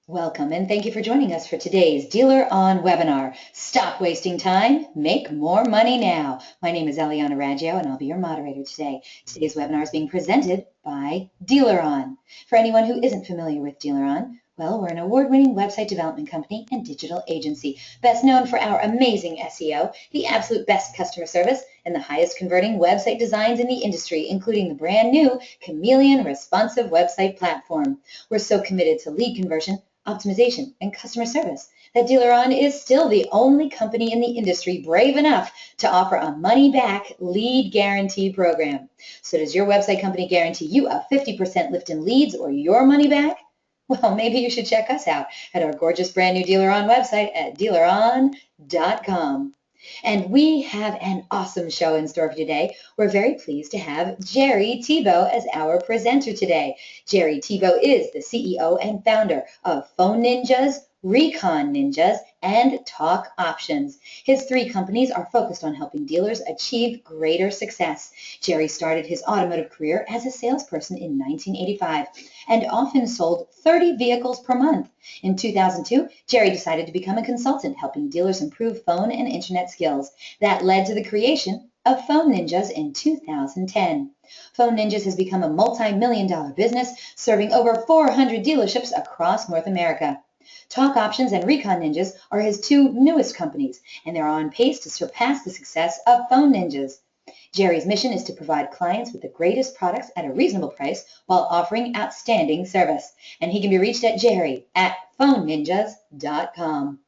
Welcome and thank you for joining us for today's Dealer On webinar. Stop wasting time, make more money now. My name is Eliana Raggio and I'll be your moderator today. Today's webinar is being presented by DealerOn. For anyone who isn't familiar with DealerOn, well, we're an award-winning website development company and digital agency, best known for our amazing SEO, the absolute best customer service, and the highest converting website designs in the industry, including the brand new Chameleon responsive website platform. We're so committed to lead conversion, optimization, and customer service that DealerOn is still the only company in the industry brave enough to offer a money-back lead guarantee program. So does your website company guarantee you a 50% lift in leads or your money back? Well, maybe you should check us out at our gorgeous brand new DealerOn website at DealerOn.com. And we have an awesome show in store for today. We're very pleased to have Jerry Thibeau as our presenter today. Jerry Thibeau is the CEO and founder of Phone Ninjas, Recon Ninjas, and Talk Options. His three companies are focused on helping dealers achieve greater success. Jerry started his automotive career as a salesperson in 1985 and often sold 30 vehicles per month. In 2002, Jerry decided to become a consultant, helping dealers improve phone and internet skills. That led to the creation of Phone Ninjas in 2010. Phone Ninjas has become a multi-million-dollar business, serving over 400 dealerships across North America. Talk Options and Recon Ninjas are his two newest companies, and they're on pace to surpass the success of Phone Ninjas. Jerry's mission is to provide clients with the greatest products at a reasonable price while offering outstanding service. And he can be reached at Jerry at phoneninjas.com.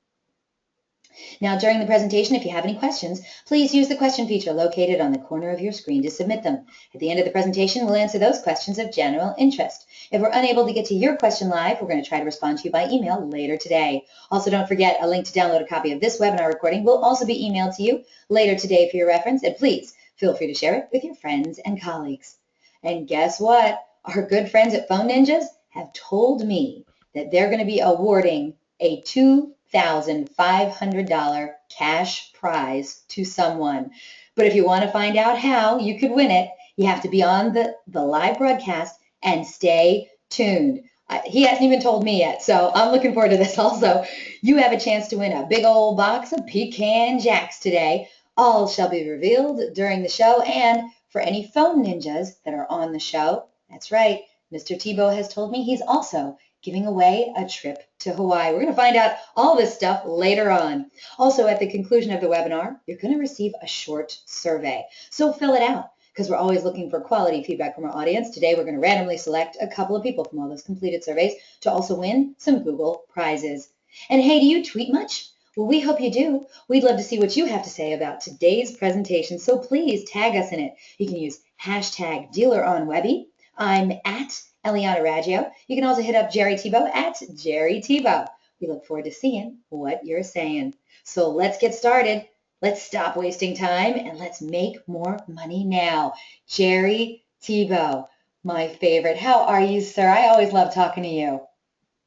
Now, during the presentation, if you have any questions, please use the question feature located on the corner of your screen to submit them. At the end of the presentation, we'll answer those questions of general interest. If we're unable to get to your question live, we're going to try to respond to you by email later today. Also, don't forget, a link to download a copy of this webinar recording will also be emailed to you later today for your reference, and please feel free to share it with your friends and colleagues. And guess what? Our good friends at Phone Ninjas have told me that they're going to be awarding a $2,500 cash prize to someone. But if you want to find out how you could win it, you have to be on the live broadcast and stay tuned. He hasn't even told me yet, so I'm looking forward to this also. You have a chance to win a big old box of pecan jacks today. All shall be revealed during the show, and for any phone ninjas that are on the show, that's right, Mr. Thibeau has told me he's also giving away a trip to Hawaii. We're going to find out all this stuff later on. Also, at the conclusion of the webinar, you're going to receive a short survey. So fill it out, because we're always looking for quality feedback from our audience. Today, we're going to randomly select a couple of people from all those completed surveys to also win some Google prizes. And hey, do you tweet much? Well, we hope you do. We'd love to see what you have to say about today's presentation, so please tag us in it. You can use hashtag DealerOnWebby. I'm at Eliana Raggio. You can also hit up Jerry Thibeau at Jerry Thibeau. We look forward to seeing what you're saying. So let's get started. Let's stop wasting time and let's make more money now. Jerry Thibeau, my favorite. How are you, sir? I always love talking to you.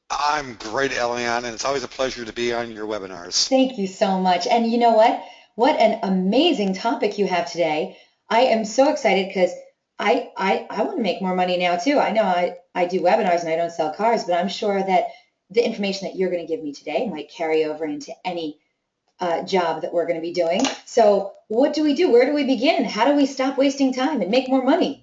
I'm great, Eliane, and it's always a pleasure to be on your webinars. Thank you so much. And you know what? What an amazing topic you have today. I am so excited because I want to make more money now too. I know I do webinars and I don't sell cars, but I'm sure that the information that you're going to give me today might carry over into any job that we're going to be doing. So what do we do? Where do we begin? How do we stop wasting time and make more money?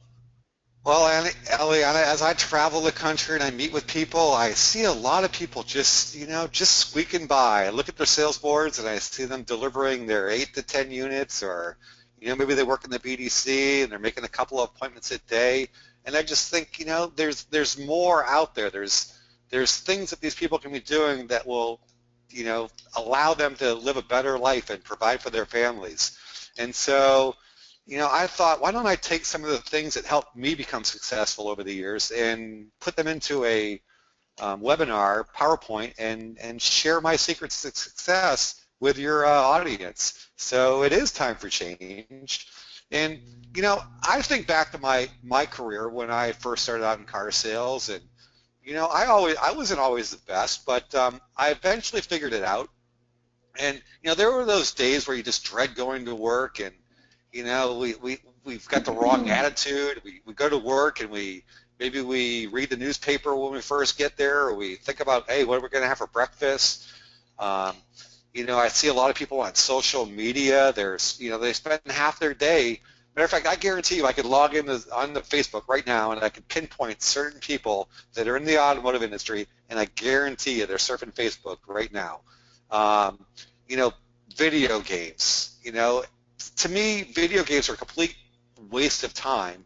Well, Eliana, as I travel the country and I meet with people, I see a lot of people just squeaking by. I look at their sales boards and I see them delivering their 8 to 10 units, or maybe they work in the BDC and they're making a couple of appointments a day. And I just think, there's more out there. There's things that these people can be doing that will, allow them to live a better life and provide for their families. And so, I thought, why don't I take some of the things that helped me become successful over the years and put them into a webinar, PowerPoint, and share my secrets to success with your audience. So it is time for change. And, I think back to my career when I first started out in car sales, and, I wasn't always the best, but I eventually figured it out. And, there were those days where you just dread going to work, and, we've got the wrong attitude. We go to work and we Maybe we read the newspaper when we first get there, or we think about, hey, what are we going to have for breakfast? Um, I see a lot of people on social media. They spend half their day. Matter of fact, I guarantee you I could log in on the Facebook right now and I could pinpoint certain people that are in the automotive industry, and I guarantee you they're surfing Facebook right now. Um, you know, Video games. To me, video games are a complete waste of time.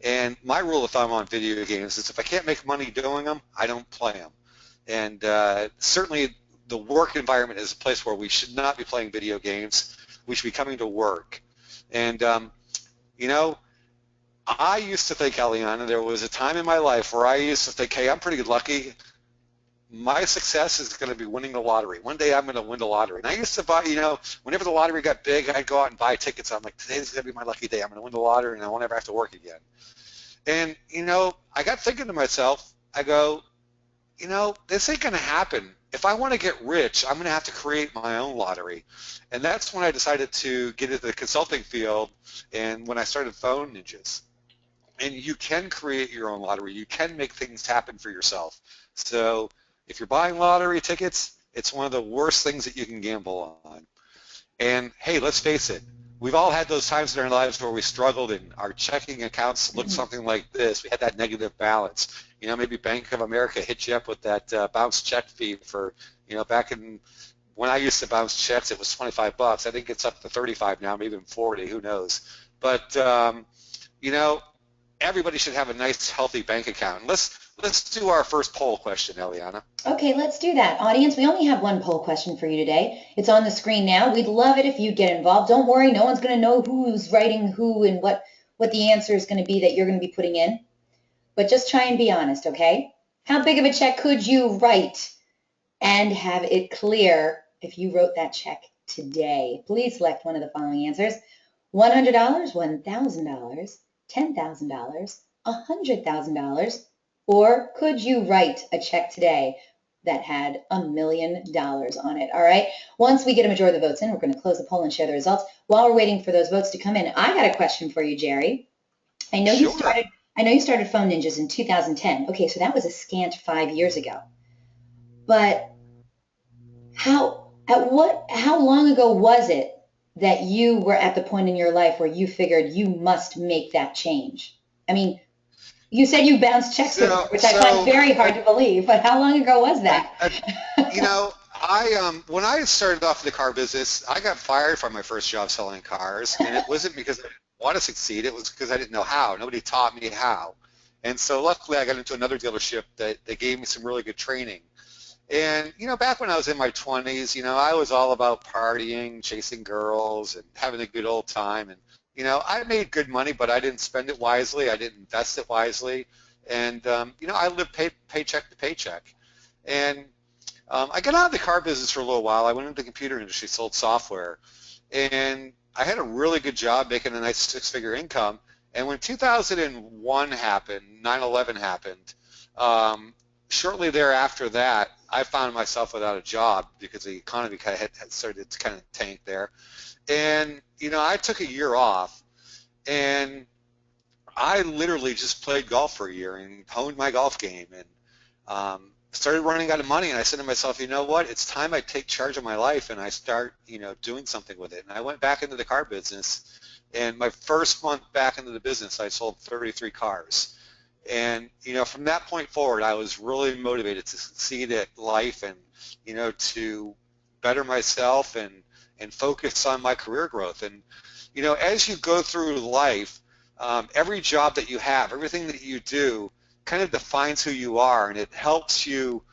And my rule of thumb on video games is if I can't make money doing them, I don't play them. And certainly the work environment is a place where we should not be playing video games. We should be coming to work. And, I used to think, Eliana, there was a time in my life where I used to think, hey, I'm pretty lucky. My success is going to be winning the lottery. One day I'm going to win the lottery. And I used to buy, whenever the lottery got big, I'd go out and buy tickets. I'm like, today's going to be my lucky day. I'm going to win the lottery and I won't ever have to work again. And, I got thinking to myself, I go, this ain't going to happen. If I want to get rich, I'm going to have to create my own lottery. And that's when I decided to get into the consulting field and when I started Phone Ninjas. And you can create your own lottery. You can make things happen for yourself. So if you're buying lottery tickets, it's one of the worst things that you can gamble on. And hey, let's face it, we've all had those times in our lives where we struggled and our checking accounts looked something like this. We had that negative balance. Maybe Bank of America hit you up with that bounce check fee for, back in when I used to bounce checks, it was $25. I think it's up to 35 now, maybe even 40, who knows. But, everybody should have a nice, healthy bank account. Let's do our first poll question, Eliana. Okay, let's do that. Audience, we only have one poll question for you today. It's on the screen now. We'd love it if you get involved. Don't worry, no one's going to know who's writing who and what the answer is going to be that you're going to be putting in. But just try and be honest, okay? How big of a check could you write and have it clear if you wrote that check today? Please select one of the following answers. $100, $1,000, $10,000, $100,000, or could you write a check today that had $1 million on it? All right. Once we get a majority of the votes in, we're going to close the poll and share the results. While we're waiting for those votes to come in, I got a question for you, Jerry. I know you started Phone Ninjas in 2010. Okay, so that was a scant 5 years ago. But how long ago was it that you were at the point in your life where you figured you must make that change? I mean, you said you bounced checks, which I find very hard to believe, but how long ago was that? When I started off in the car business, I got fired from my first job selling cars, and it wasn't because I didn't want to succeed, it was because I didn't know how. Nobody taught me how. And so luckily I got into another dealership that gave me some really good training. And, back when I was in my 20s, I was all about partying, chasing girls, and having a good old time. And, I made good money, but I didn't spend it wisely. I didn't invest it wisely. And, I lived paycheck to paycheck. And I got out of the car business for a little while. I went into the computer industry, sold software. And I had a really good job making a nice six-figure income. And when 2001 happened, 9/11 happened, shortly thereafter that, I found myself without a job because the economy kind of had started to kind of tank there. And, I took a year off, and I literally just played golf for a year and honed my golf game and started running out of money. And I said to myself, you know what, it's time I take charge of my life and I start, doing something with it. And I went back into the car business, and my first month back into the business, I sold 33 cars. And, from that point forward, I was really motivated to succeed at life and, to better myself and focus on my career growth. And, as you go through life, every job that you have, everything that you do kind of defines who you are, and it helps you,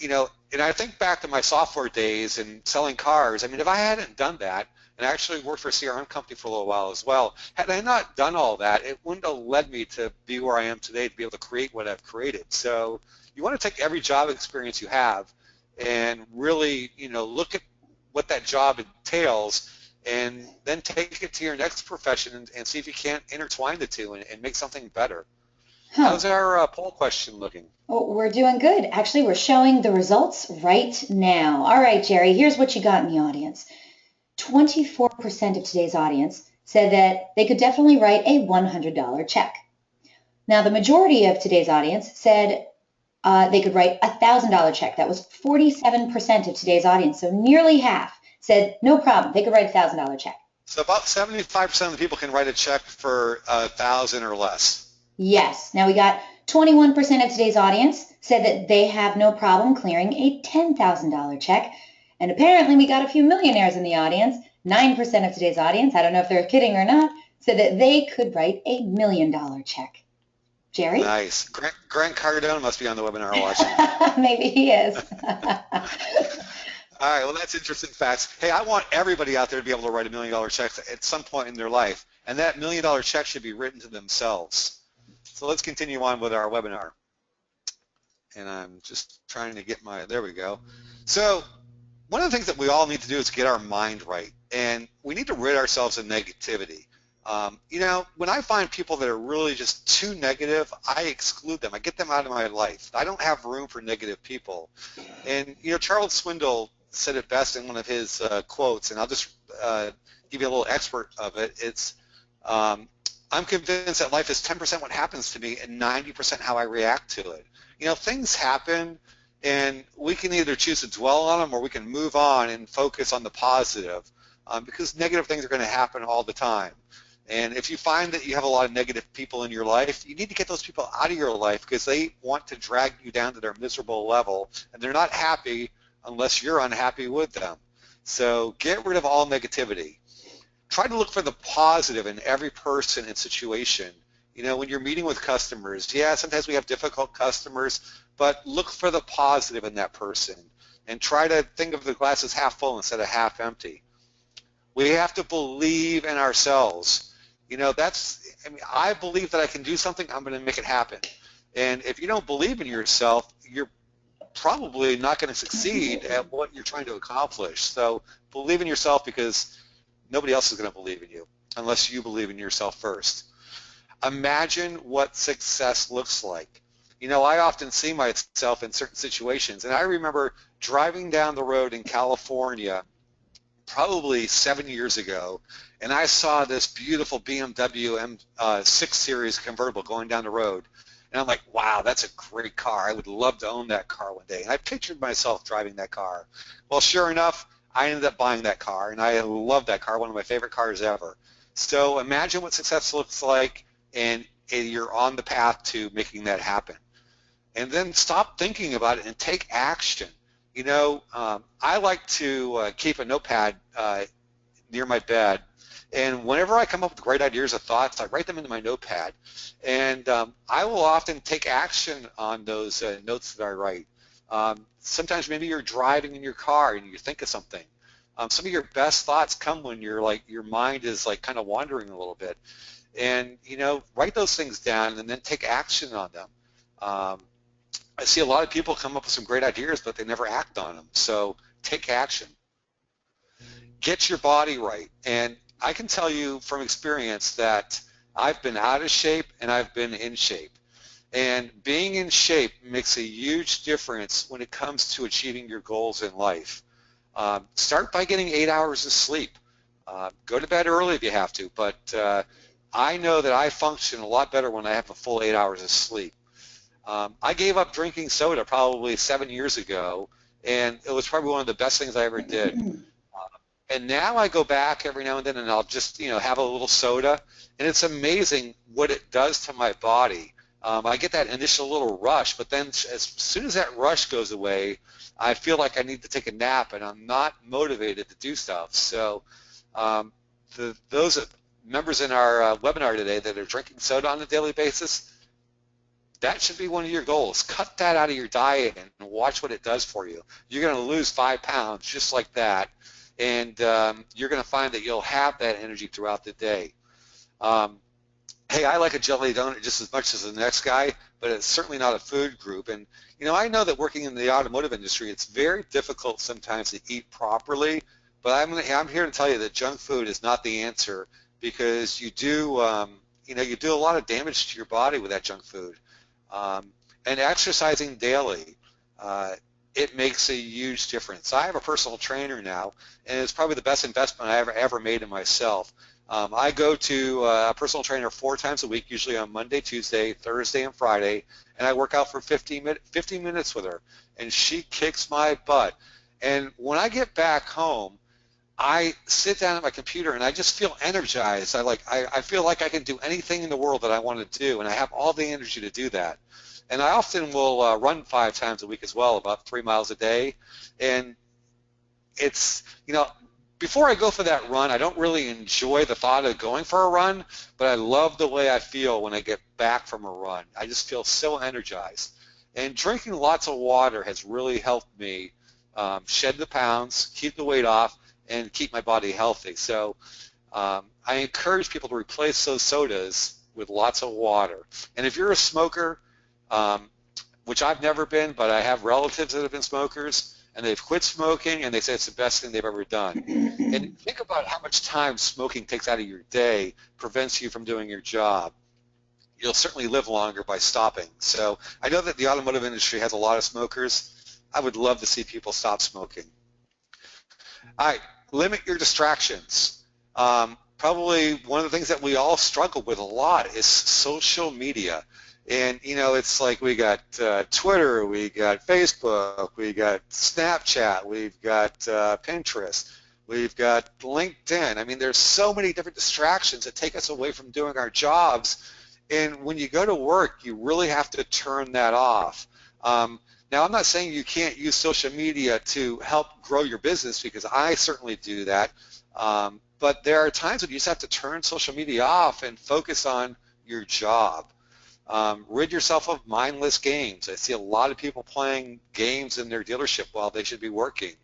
and I think back to my software days and selling cars. I mean, if I hadn't done that, and I actually worked for a CRM company for a little while as well, had I not done all that, it wouldn't have led me to be where I am today, to be able to create what I've created. So you want to take every job experience you have and really, look at what that job entails, and then take it to your next profession and see if you can't intertwine the two and make something better. How's our poll question looking? Oh, we're doing good. Actually, we're showing the results right now. All right, Jerry, here's what you got in the audience. 24% of today's audience said that they could definitely write a $100 check. Now, the majority of today's audience said they could write a $1,000 check. That was 47% of today's audience. So nearly half said no problem. They could write a $1,000 check. So about 75% of the people can write a check for 1,000 or less. Yes. Now we got 21% of today's audience said that they have no problem clearing a $10,000 check. And apparently we got a few millionaires in the audience. 9% of today's audience, I don't know if they're kidding or not, said that they could write a $1 million check. Jerry? Nice. Grant Cardone must be on the webinar watching. Maybe he is. All right, well, that's interesting facts. Hey, I want everybody out there to be able to write $1 million checks at some point in their life, and that $1 million check should be written to themselves. So let's continue on with our webinar. And I'm just trying to get there we go. So one of the things that we all need to do is get our mind right, and we need to rid ourselves of negativity. You know, when I find people that are really just too negative, I exclude them. I get them out of my life. I don't have room for negative people. And, you know, Charles Swindoll said it best in one of his quotes, and I'll just give you a little expert of it. It's, I'm convinced that life is 10% what happens to me and 90% how I react to it. You know, things happen, and we can either choose to dwell on them or we can move on and focus on the positive, because negative things are going to happen all the time. And if you find that you have a lot of negative people in your life, you need to get those people out of your life because they want to drag you down to their miserable level, and they're not happy unless you're unhappy with them. So get rid of all negativity. Try to look for the positive in every person and situation. You know, when you're meeting with customers, yeah, sometimes we have difficult customers, but look for the positive in that person and try to think of the glass as half full instead of half empty. We have to believe in ourselves. You know, I believe that I can do something, I'm going to make it happen. And if you don't believe in yourself, you're probably not going to succeed at what you're trying to accomplish. So believe in yourself, because nobody else is going to believe in you unless you believe in yourself first. Imagine what success looks like. You know, I often see myself in certain situations, and I remember driving down the road in California probably 7 years ago, and I saw this beautiful BMW M6 Series convertible going down the road, and I'm like, wow, that's a great car. I would love to own that car one day. And I pictured myself driving that car. Well, sure enough, I ended up buying that car, and I love that car, one of my favorite cars ever. So imagine what success looks like, and you're on the path to making that happen. And then stop thinking about it and take action. You know, I like to keep a notepad near my bed, and whenever I come up with great ideas or thoughts, I write them into my notepad, and I will often take action on those notes that I write. Sometimes maybe you're driving in your car and you think of something. Some of your best thoughts come when you're like, your mind is like kind of wandering a little bit, and you know, write those things down and then take action on them. I see a lot of people come up with some great ideas, but they never act on them. So take action. Get your body right. And I can tell you from experience that I've been out of shape and I've been in shape. And being in shape makes a huge difference when it comes to achieving your goals in life. Start by getting 8 hours of sleep. Go to bed early if you have to, but I know that I function a lot better when I have a full 8 hours of sleep. I gave up drinking soda probably 7 years ago, and it was probably one of the best things I ever did. And now I go back every now and then, and I'll just, you know, have a little soda, and it's amazing what it does to my body. I get that initial little rush, but then as soon as that rush goes away, I feel like I need to take a nap, and I'm not motivated to do stuff. So those members in our webinar today that are drinking soda on a daily basis, that should be one of your goals. Cut that out of your diet and watch what it does for you. You're going to lose 5 pounds just like that, and you're going to find that you'll have that energy throughout the day. Hey, I like a jelly donut just as much as the next guy, but it's certainly not a food group. And, you know, I know that working in the automotive industry, it's very difficult sometimes to eat properly, but I'm here to tell you that junk food is not the answer, because you do, you know, you do a lot of damage to your body with that junk food. And exercising daily, it makes a huge difference. I have a personal trainer now, and it's probably the best investment I ever made in myself. I go to a personal trainer 4 times a week, usually on Monday, Tuesday, Thursday, and Friday, and I work out for 15 minutes with her, and she kicks my butt. And when I get back home, I sit down at my computer and I just feel energized. I feel like I can do anything in the world that I want to do, and I have all the energy to do that. And I often will run 5 times a week as well, about 3 miles a day. And it's, before I go for that run, I don't really enjoy the thought of going for a run, but I love the way I feel when I get back from a run. I just feel so energized. And drinking lots of water has really helped me shed the pounds, keep the weight off, and keep my body healthy. So I encourage people to replace those sodas with lots of water. And if you're a smoker, which I've never been, but I have relatives that have been smokers, and they've quit smoking, and they say it's the best thing they've ever done. And think about how much time smoking takes out of your day, prevents you from doing your job. You'll certainly live longer by stopping. So I know that the automotive industry has a lot of smokers. I would love to see people stop smoking. All right, limit your distractions. Probably one of the things that we all struggle with a lot is social media. And, it's like we got Twitter, we got Facebook, we got Snapchat, we've got Pinterest, we've got LinkedIn. I mean, there's so many different distractions that take us away from doing our jobs. And when you go to work, you really have to turn that off. Now, I'm not saying you can't use social media to help grow your business, because I certainly do that. But there are times when you just have to turn social media off and focus on your job. Rid yourself of mindless games. I see a lot of people playing games in their dealership while they should be working.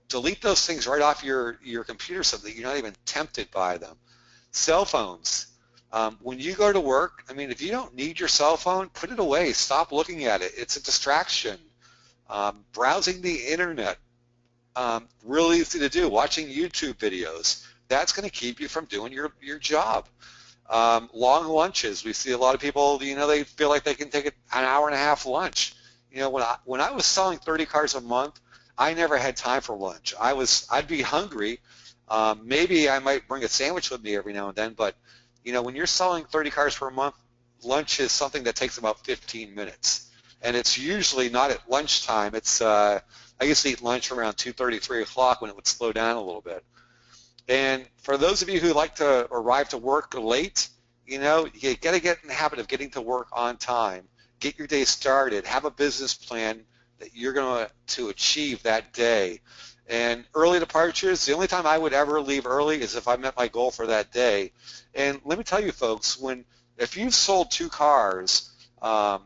Delete those things right off your computer so that you're not even tempted by them. Cell phones. When you go to work, if you don't need your cell phone, put it away. Stop looking at it. It's a distraction. Browsing the internet, really easy to do. Watching YouTube videos, that's going to keep you from doing your job. Long lunches. We see a lot of people, they feel like they can take an hour and a half lunch. When I was selling 30 cars a month, I never had time for lunch. I'd be hungry. Maybe I might bring a sandwich with me every now and then, but when you're selling 30 cars per month, lunch is something that takes about 15 minutes. And it's usually not at lunchtime. I used to eat lunch around 2:30, 3 o'clock when it would slow down a little bit. And for those of you who like to arrive to work late, you got to get in the habit of getting to work on time. Get your day started. Have a business plan that you're going to achieve that day. And early departures, the only time I would ever leave early is if I met my goal for that day. And let me tell you, folks, if you've sold 2 cars and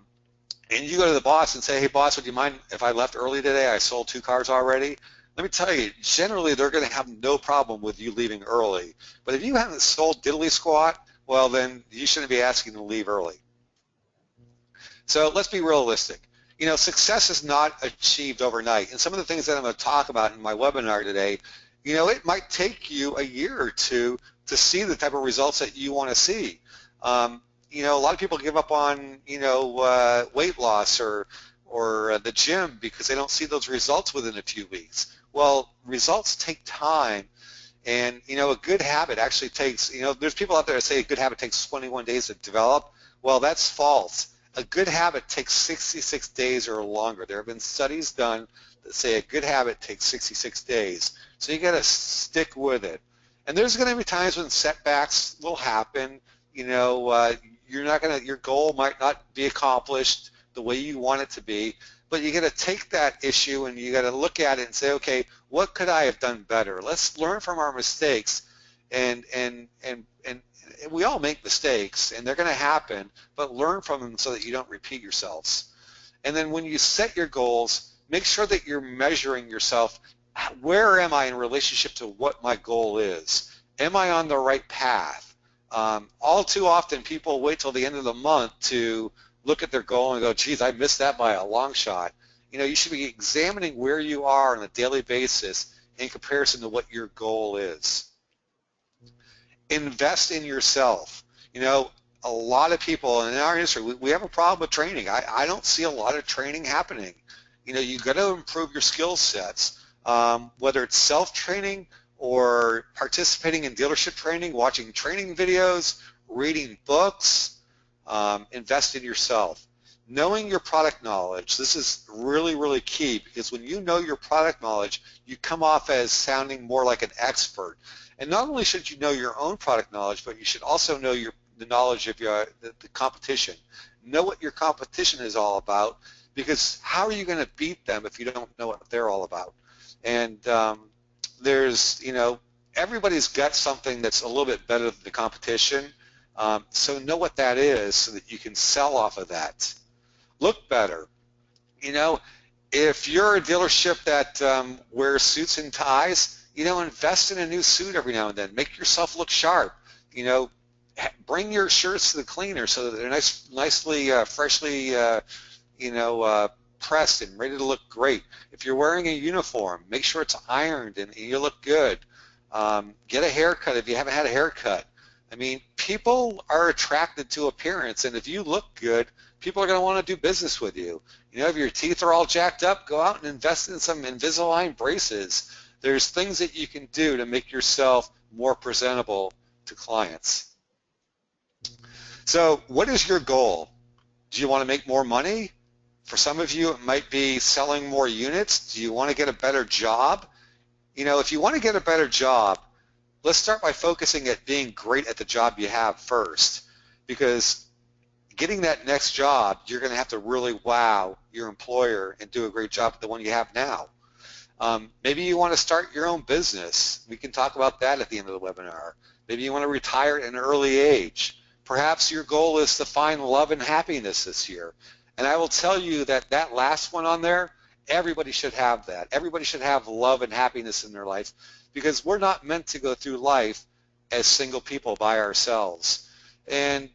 you go to the boss and say, hey, boss, would you mind if I left early today? I sold 2 cars already. Let me tell you, generally they're going to have no problem with you leaving early. But if you haven't sold diddly squat, well, then you shouldn't be asking to leave early. So let's be realistic. Success is not achieved overnight. And some of the things that I'm going to talk about in my webinar today, it might take you a year or two to see the type of results that you want to see. A lot of people give up on, weight loss or the gym because they don't see those results within a few weeks. Well, results take time, and a good habit actually takes, there's people out there that say a good habit takes 21 days to develop. Well, that's false. A good habit takes 66 days or longer. There have been studies done that say a good habit takes 66 days. So you got to stick with it. And there's going to be times when setbacks will happen. Your goal might not be accomplished the way you want it to be, but you got to take that issue and you got to look at it and say, okay, what could I have done better? Let's learn from our mistakes, and we all make mistakes and they're going to happen, but learn from them so that you don't repeat yourselves. And then when you set your goals, make sure that you're measuring yourself. Where am I in relationship to what my goal is? Am I on the right path? All too often people wait till the end of the month to look at their goal and go, geez, I missed that by a long shot. You should be examining where you are on a daily basis in comparison to what your goal is. Invest in yourself. A lot of people in our industry, we have a problem with training. I don't see a lot of training happening. You got to improve your skill sets, whether it's self-training or participating in dealership training, watching training videos, reading books, invest in yourself. Knowing your product knowledge, this is really, really key, because when you know your product knowledge, you come off as sounding more like an expert. And not only should you know your own product knowledge, but you should also know the knowledge of the competition. Know what your competition is all about, because how are you going to beat them if you don't know what they're all about? And everybody's got something that's a little bit better than the competition. So know what that is so that you can sell off of that. Look better. If you're a dealership that wears suits and ties, invest in a new suit every now and then. Make yourself look sharp. Bring your shirts to the cleaner so that they're nicely, freshly, pressed and ready to look great. If you're wearing a uniform, make sure it's ironed and you look good. Get a haircut if you haven't had a haircut. I mean, people are attracted to appearance, and if you look good, people are going to want to do business with you. If your teeth are all jacked up, go out and invest in some Invisalign braces. There's things that you can do to make yourself more presentable to clients. So what is your goal? Do you want to make more money? For some of you, it might be selling more units. Do you want to get a better job? If you want to get a better job, let's start by focusing at being great at the job you have first, because getting that next job, you're going to have to really wow your employer and do a great job at the one you have now. Maybe you want to start your own business. We can talk about that at the end of the webinar. Maybe you want to retire at an early age. Perhaps your goal is to find love and happiness this year. And I will tell you that that last one on there, everybody should have that. Everybody should have love and happiness in their life, because we're not meant to go through life as single people by ourselves. And,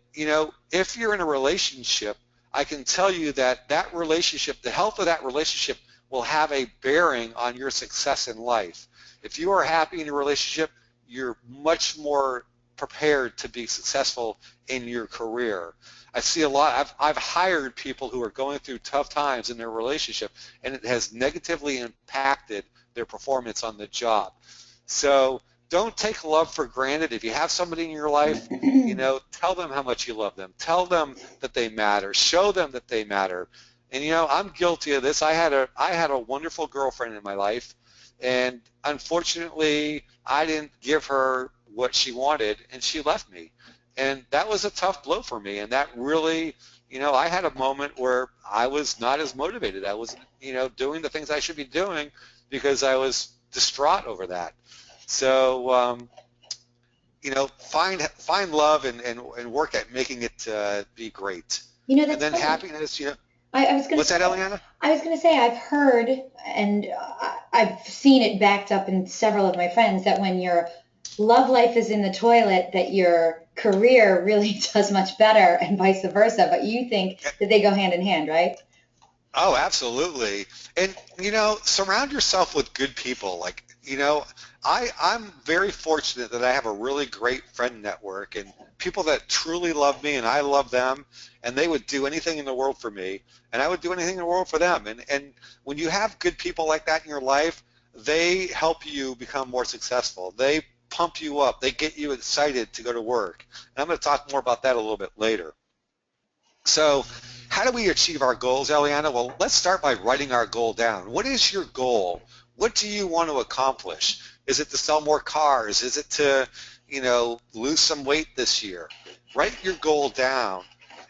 if you're in a relationship, I can tell you that that relationship, the health of that relationship will have a bearing on your success in life. If you are happy in your relationship, you're much more prepared to be successful in your career. I see a lot, I've hired people who are going through tough times in their relationship, and it has negatively impacted their performance on the job. So don't take love for granted. If you have somebody in your life, tell them how much you love them. Tell them that they matter. Show them that they matter. And I'm guilty of this. I had a wonderful girlfriend in my life, and unfortunately, I didn't give her what she wanted, and she left me. And that was a tough blow for me, and that really, I had a moment where I was not as motivated. I was, doing the things I should be doing because I was distraught over that. So, find love and work at making it be great. That's and then funny. Happiness, I was going what's to that, Eliana? I was going to say, I've heard and I've seen it backed up in several of my friends that when your love life is in the toilet, that your career really does much better, and vice versa. But you think that they go hand in hand, right? Oh, absolutely. And, surround yourself with good people. Like, I'm very fortunate that I have a really great friend network and people that truly love me and I love them, and they would do anything in the world for me, and I would do anything in the world for them. And when you have good people like that in your life, they help you become more successful. They pump you up. They get you excited to go to work. And I'm going to talk more about that a little bit later. So how do we achieve our goals, Eliana? Well, let's start by writing our goal down. What is your goal? What do you want to accomplish? Is it to sell more cars? Is it to, lose some weight this year? Write your goal down.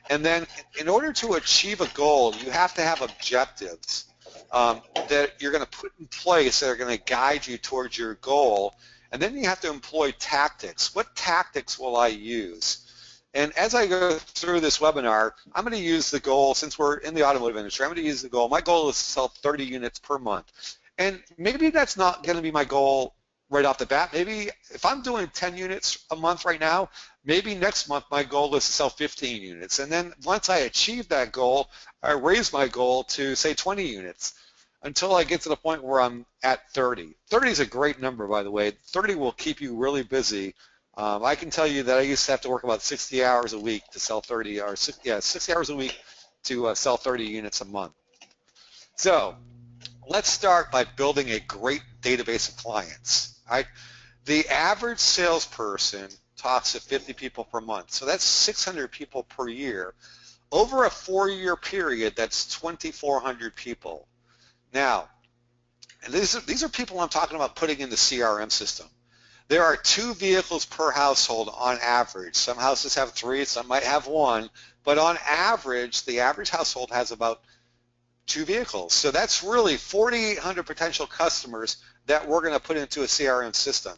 And then in order to achieve a goal, you have to have objectives that you're going to put in place that are going to guide you towards your goal. And then you have to employ tactics. What tactics will I use? And as I go through this webinar, I'm going to use the goal, since we're in the automotive industry, I'm going to use the goal. My goal is to sell 30 units per month. And maybe that's not going to be my goal right off the bat. Maybe if I'm doing 10 units a month right now, maybe next month my goal is to sell 15 units. And then once I achieve that goal, I raise my goal to, say, 20 units until I get to the point where I'm at 30. 30 is a great number, by the way. 30 will keep you really busy. I can tell you that I used to have to work about 60 hours a week to sell 60 hours a week to sell 30 units a month. So let's start by building a great database of clients. Right? The average salesperson talks to 50 people per month, so that's 600 people per year. Over a 4-year period, that's 2,400 people. Now, and these are people I'm talking about putting in the CRM system. There are 2 vehicles per household on average. Some houses have 3, some might have 1, but on average, the average household has about 2 vehicles. So that's really 4,800 potential customers that we're going to put into a CRM system.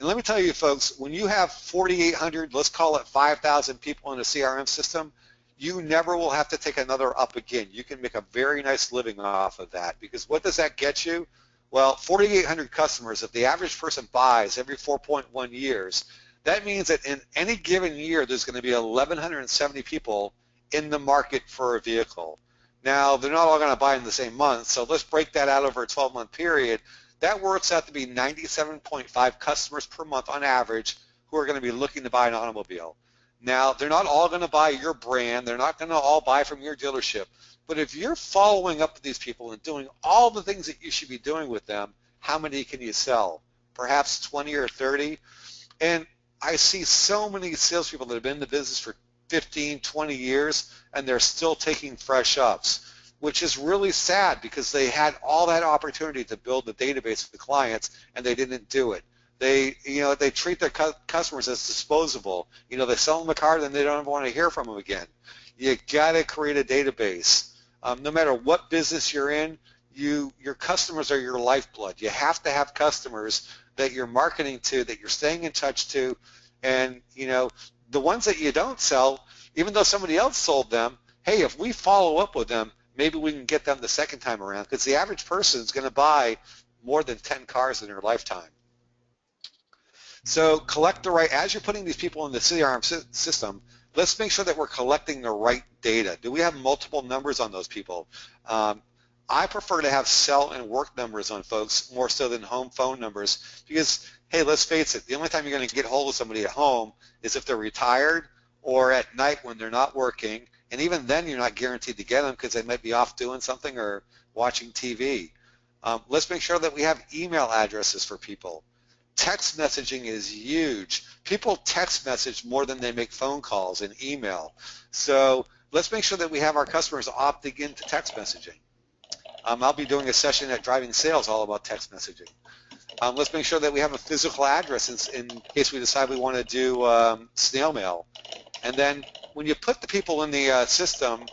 And let me tell you, folks, when you have 4,800, let's call it 5,000 people in a CRM system, you never will have to take another up again. You can make a very nice living off of that, because what does that get you? Well, 4,800 customers, if the average person buys every 4.1 years, that means that in any given year there's going to be 1,170 people in the market for a vehicle. Now, they're not all going to buy in the same month, so let's break that out over a 12-month period. That works out to be 97.5 customers per month on average who are going to be looking to buy an automobile. Now, they're not all going to buy your brand. They're not going to all buy from your dealership. But if you're following up with these people and doing all the things that you should be doing with them, how many can you sell? Perhaps 20 or 30? And I see so many salespeople that have been in the business for 15, 20 years, and they're still taking fresh ups, which is really sad because they had all that opportunity to build the database of the clients, and they didn't do it. They treat their customers as disposable. They sell them a car, then they don't want to hear from them again. You got to create a database. No matter what business you're in, your customers are your lifeblood. You have to have customers that you're marketing to, that you're staying in touch to, and the ones that you don't sell, even though somebody else sold them, hey, if we follow up with them, maybe we can get them the second time around, because the average person is going to buy more than 10 cars in their lifetime. So as you're putting these people in the CRM system, let's make sure that we're collecting the right data. Do we have multiple numbers on those people? I prefer to have cell and work numbers on folks more so than home phone numbers, because, hey, let's face it, the only time you're going to get hold of somebody at home is if they're retired or at night when they're not working, and even then you're not guaranteed to get them because they might be off doing something or watching TV. Let's make sure that we have email addresses for people. Text messaging is huge. People text message more than they make phone calls and email. So let's make sure that we have our customers opting into text messaging. I'll be doing a session at Driving Sales all about text messaging. Let's make sure that we have a physical address in case we decide we want to do snail mail. And then when you put the people in the system,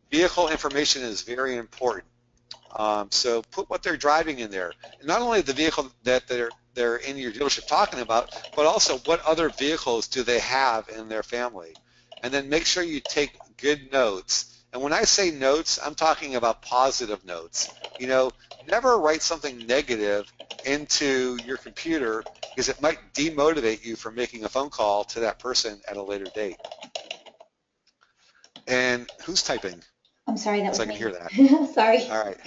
vehicle information is very important. So put what they're driving in there. And not only the vehicle that they're in your dealership talking about, but also what other vehicles do they have in their family. And then make sure you take good notes. And when I say notes, I'm talking about positive notes. Never write something negative into your computer, because it might demotivate you from making a phone call to that person at a later date. And who's typing? I'm sorry, that was so me. I can hear that. Sorry. All right.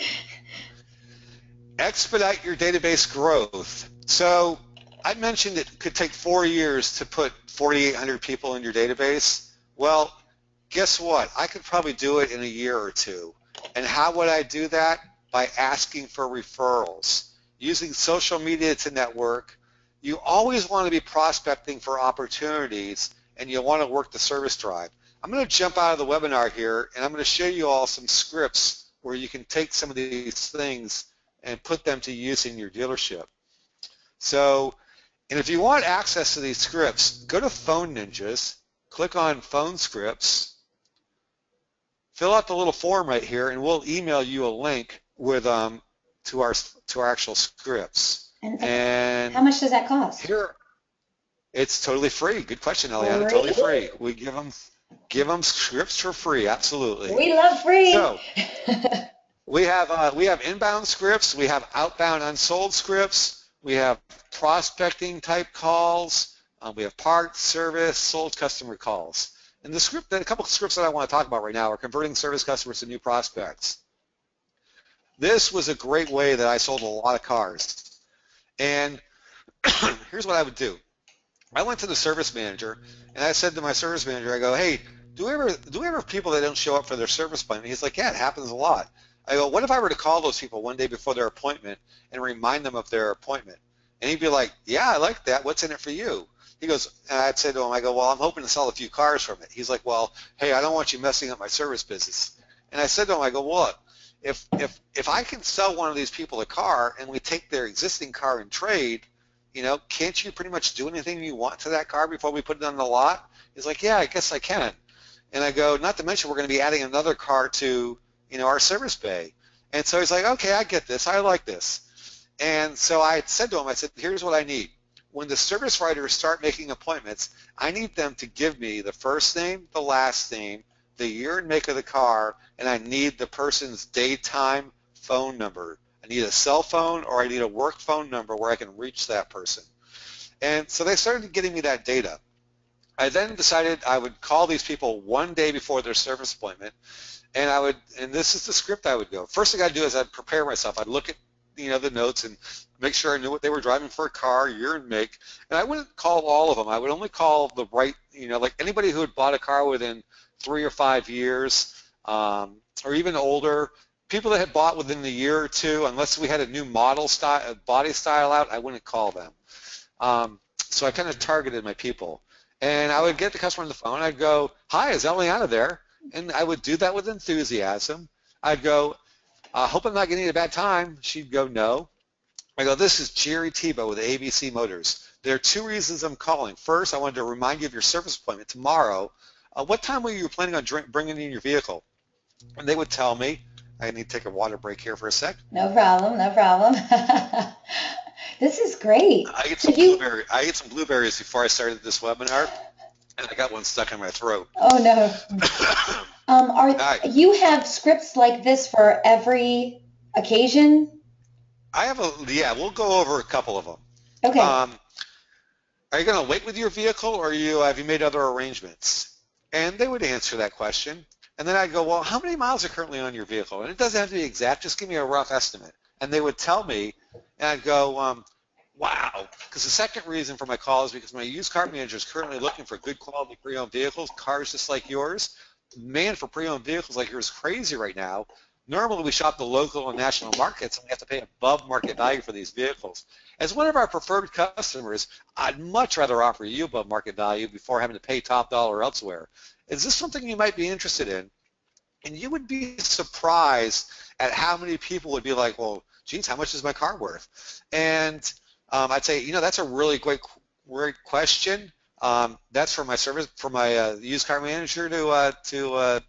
Expedite your database growth. So I mentioned it could take 4 years to put 4,800 people in your database. Well, guess what? I could probably do it in a year or two. And how would I do that? By asking for referrals, using social media to network. You always want to be prospecting for opportunities, and you want to work the service drive. I'm going to jump out of the webinar here, and I'm going to show you all some scripts where you can take some of these things and put them to use in your dealership. So, and if you want access to these scripts, go to Phone Ninjas, click on Phone Scripts, fill out the little form right here, and we'll email you a link with to our actual scripts. And how much does that cost? Here, it's totally free. Good question, Eliana. Free? Totally free. We give them scripts for free. Absolutely. We love free. So we have inbound scripts. We have outbound unsold scripts. We have prospecting type calls. We have parts, service, sold customer calls. And a couple of scripts that I want to talk about right now are converting service customers to new prospects. This was a great way that I sold a lot of cars. And here's what I would do. I went to the service manager, and I said to my service manager, I go, hey, do we ever have people that don't show up for their service appointment? He's like, yeah, it happens a lot. I go, what if I were to call those people one day before their appointment and remind them of their appointment? And he'd be like, yeah, I like that. What's in it for you? He goes, and I'd say to him, I go, well, I'm hoping to sell a few cars from it. He's like, well, hey, I don't want you messing up my service business. And I said to him, I go, well, look, if I can sell one of these people a car and we take their existing car in trade, can't you pretty much do anything you want to that car before we put it on the lot? He's like, yeah, I guess I can. And I go, not to mention we're going to be adding another car to, our service bay. And so he's like, okay, I get this. I like this. And so I said to him, I said, here's what I need. When the service writers start making appointments, I need them to give me the first name, the last name, the year and make of the car, and I need the person's daytime phone number. I need a cell phone or I need a work phone number where I can reach that person. And so they started getting me that data. I then decided I would call these people one day before their service appointment, and this is the script I would go. First thing I'd do is I'd prepare myself. I'd look at, the notes and make sure I knew what they were driving for a car, year and make, and I wouldn't call all of them. I would only call the right, like anybody who had bought a car within 3 or 5 years, or even older. People that had bought within a year or two, unless we had a new model style, body style out, I wouldn't call them. So I kind of targeted my people. And I would get the customer on the phone. I'd go, hi, is Eliana there? And I would do that with enthusiasm. I'd go, hope I'm not getting a bad time. She'd go, no. I go, this is Jerry Thibeau with ABC Motors. There are 2 reasons I'm calling. First, I wanted to remind you of your service appointment tomorrow. What time were you planning on bringing in your vehicle? And they would tell me. I need to take a water break here for a sec. No problem, no problem. This is great. I ate some blueberries before I started this webinar, and I got one stuck in my throat. Oh no. You have scripts like this for every occasion? We'll go over a couple of them. Okay. Are you going to wait with your vehicle, or have you made other arrangements? And they would answer that question. And then I'd go, well, how many miles are currently on your vehicle? And it doesn't have to be exact. Just give me a rough estimate. And they would tell me, and I'd go, wow. Because the second reason for my call is because my used car manager is currently looking for good quality pre-owned vehicles, cars just like yours. Demand for pre-owned vehicles like yours is crazy right now. Normally we shop the local and national markets and we have to pay above market value for these vehicles. As one of our preferred customers, I'd much rather offer you above market value before having to pay top dollar elsewhere. Is this something you might be interested in? And you would be surprised at how many people would be like, well, geez, how much is my car worth? And I'd say, that's a really great question. That's for my used car manager to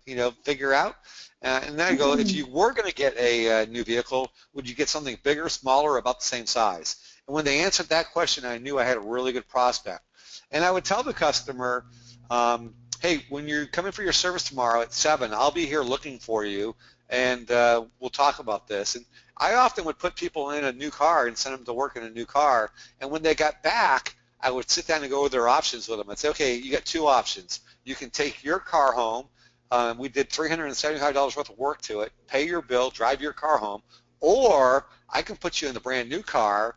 figure out. And then I go, if you were going to get a new vehicle, would you get something bigger, smaller, about the same size? And when they answered that question, I knew I had a really good prospect. And I would tell the customer, hey, when you're coming for your service tomorrow at 7, I'll be here looking for you, and we'll talk about this. And I often would put people in a new car and send them to work in a new car. And when they got back, I would sit down and go over their options with them. I'd say, okay, you got 2 options. You can take your car home. We did $375 worth of work to it, pay your bill, drive your car home, or I can put you in the brand new car.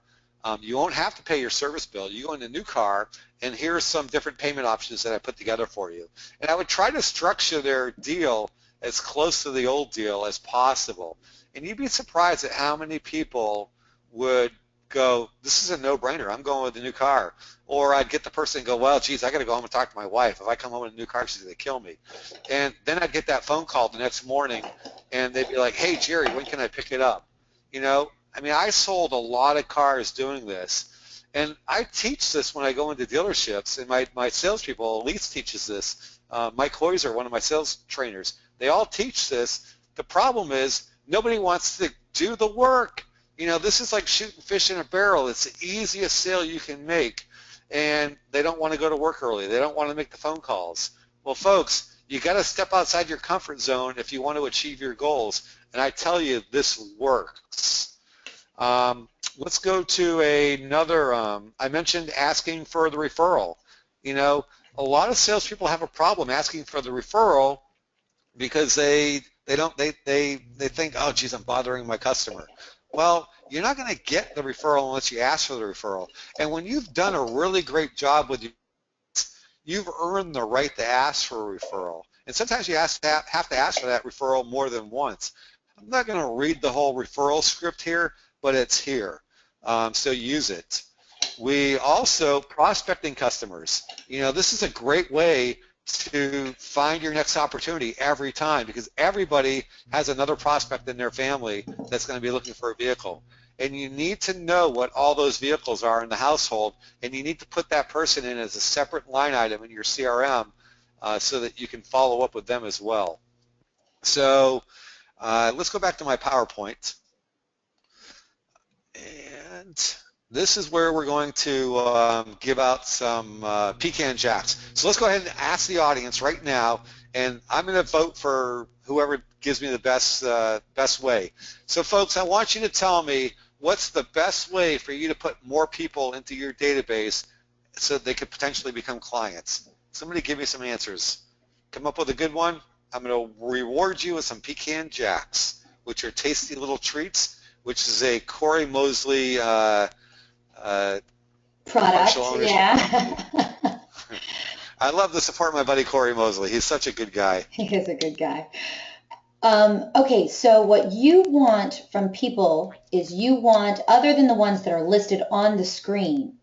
You won't have to pay your service bill. You go in the new car, and here's some different payment options that I put together for you. And I would try to structure their deal as close to the old deal as possible. And you'd be surprised at how many people would go, this is a no-brainer. I'm going with the new car. Or I'd get the person and go, well, geez, I got to go home and talk to my wife. If I come home with a new car, she's going to kill me. And then I'd get that phone call the next morning, and they'd be like, hey, Jerry, when can I pick it up? I sold a lot of cars doing this. And I teach this when I go into dealerships, and my salespeople, Elise teaches this. Mike Hoyser, one of my sales trainers, they all teach this. The problem is nobody wants to do the work. This is like shooting fish in a barrel. It's the easiest sale you can make, and they don't want to go to work early. They don't want to make the phone calls. Well, folks, you got to step outside your comfort zone if you want to achieve your goals, and I tell you, this works. Let's go to another. I mentioned asking for the referral. A lot of salespeople have a problem asking for the referral because they think, oh, geez, I'm bothering my customer. Well, you're not going to get the referral unless you ask for the referral. And when you've done a really great job with you, you've earned the right to ask for a referral. And sometimes you have to ask for that referral more than once. I'm not going to read the whole referral script here, but it's here. So use it. We also prospecting customers. This is a great way to find your next opportunity every time, because everybody has another prospect in their family that's going to be looking for a vehicle. And you need to know what all those vehicles are in the household, and you need to put that person in as a separate line item in your CRM so that you can follow up with them as well. So let's go back to my PowerPoint. And this is where we're going to give out some pecan jacks. So let's go ahead and ask the audience right now, and I'm going to vote for whoever gives me the best way. So folks, I want you to tell me what's the best way for you to put more people into your database so they could potentially become clients. Somebody give me some answers. Come up with a good one. I'm going to reward you with some pecan jacks, which are tasty little treats, which is a Corey Mosley Product, partial ownership. yeah. I love to support my buddy Corey Mosley. He's such a good guy. He is a good guy. Okay, so what you want from people is you want, other than the ones that are listed on the screen.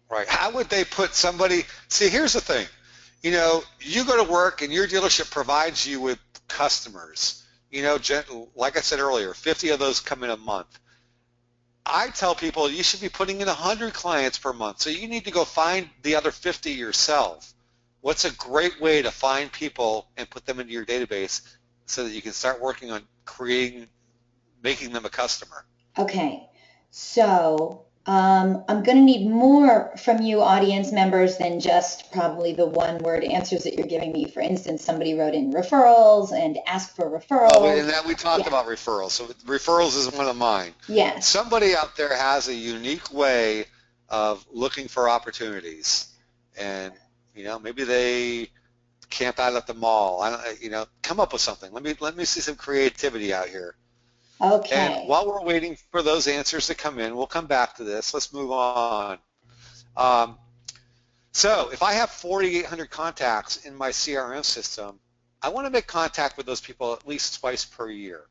Right. How would they put somebody, see, here's the thing. You go to work and your dealership provides you with customers. Like I said earlier, 50 of those come in a month. I tell people you should be putting in 100 clients per month, so you need to go find the other 50 yourself. What's a great way to find people and put them into your database so that you can start working on making them a customer? Okay, so I'm going to need more from you audience members than just probably the one-word answers that you're giving me. For instance, somebody wrote in referrals and asked for referrals. Oh, and that we talked about referrals. So referrals is one of mine. Yes. Somebody out there has a unique way of looking for opportunities, and maybe they camp out at the mall. Come up with something. Let me see some creativity out here. Okay. And while we're waiting for those answers to come in, we'll come back to this. Let's move on. So if I have 4,800 contacts in my CRM system, I want to make contact with those people at least twice per year.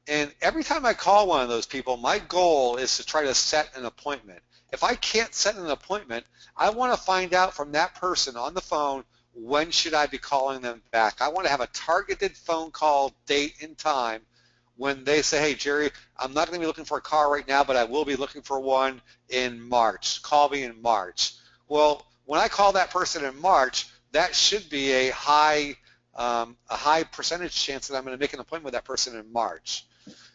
And every time I call one of those people, my goal is to try to set an appointment. If I can't set an appointment, I want to find out from that person on the phone, when should I be calling them back? I want to have a targeted phone call date and time when they say, hey, Jerry, I'm not going to be looking for a car right now, but I will be looking for one in March. Call me in March. Well, when I call that person in March, that should be a high percentage chance that I'm going to make an appointment with that person in March.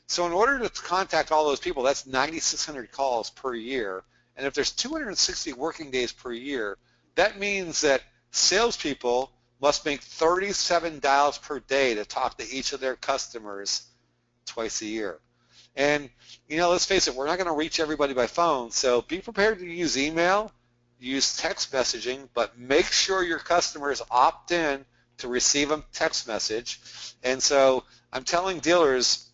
So in order to contact all those people, that's 9,600 calls per year. And if there's 260 working days per year, that means that salespeople must make 37 dials per day to talk to each of their customers twice a year. And let's face it, we're not going to reach everybody by phone, so be prepared to use email, use text messaging, but make sure your customers opt in to receive a text message. And so I'm telling dealers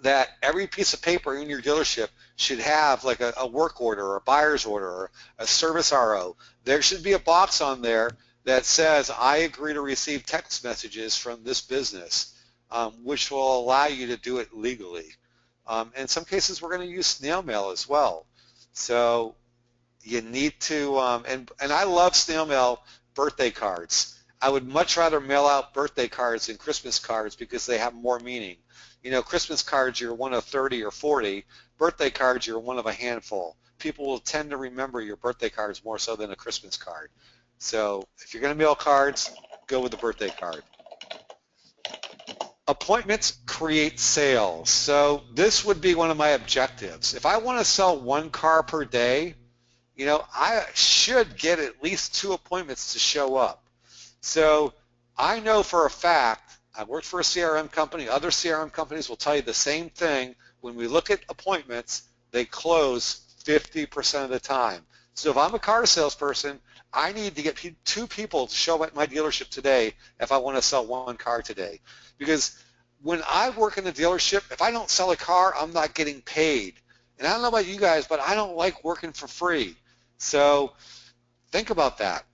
that every piece of paper in your dealership should have like a work order or a buyer's order or a service RO. There should be a box on there that says, I agree to receive text messages from this business, which will allow you to do it legally. In some cases, we're going to use snail mail as well. So you need to, and I love snail mail birthday cards. I would much rather mail out birthday cards than Christmas cards because they have more meaning. Christmas cards, you're one of 30 or 40. Birthday cards, you're one of a handful. People will tend to remember your birthday cards more so than a Christmas card. So if you're going to mail cards, go with the birthday card. Appointments create sales. So this would be one of my objectives. If I want to sell one car per day, I should get at least 2 appointments to show up. So I know for a fact, I worked for a CRM company, other CRM companies will tell you the same thing. When we look at appointments, they close 50% of the time. So if I'm a car salesperson, I need to get 2 people to show up at my dealership today if I want to sell 1 car today. Because when I work in the dealership, if I don't sell a car, I'm not getting paid. And I don't know about you guys, but I don't like working for free. So think about that.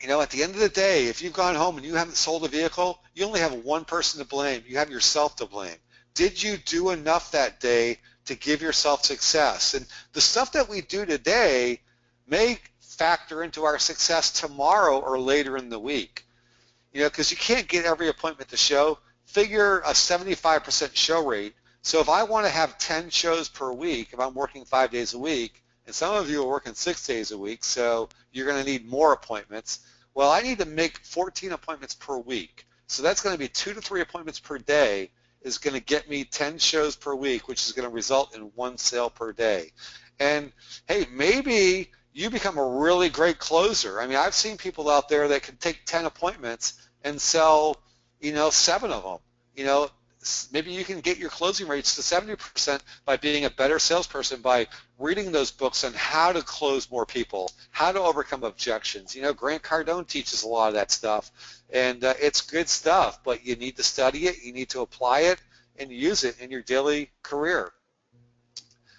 At the end of the day, if you've gone home and you haven't sold a vehicle, you only have one person to blame. You have yourself to blame. Did you do enough that day to give yourself success? And the stuff that we do today, may factor into our success tomorrow or later in the week. Because you can't get every appointment to show. Figure a 75% show rate. So if I want to have 10 shows per week, if I'm working 5 days a week, and some of you are working 6 days a week, so you're going to need more appointments. Well, I need to make 14 appointments per week. So that's going to be 2 to 3 appointments per day is going to get me 10 shows per week, which is going to result in 1 sale per day. And hey, maybe you become a really great closer. I mean, I've seen people out there that can take 10 appointments and sell, 7 of them. Maybe you can get your closing rates to 70% by being a better salesperson, by reading those books on how to close more people, how to overcome objections. Grant Cardone teaches a lot of that stuff, and it's good stuff, but you need to study it, you need to apply it, and use it in your daily career.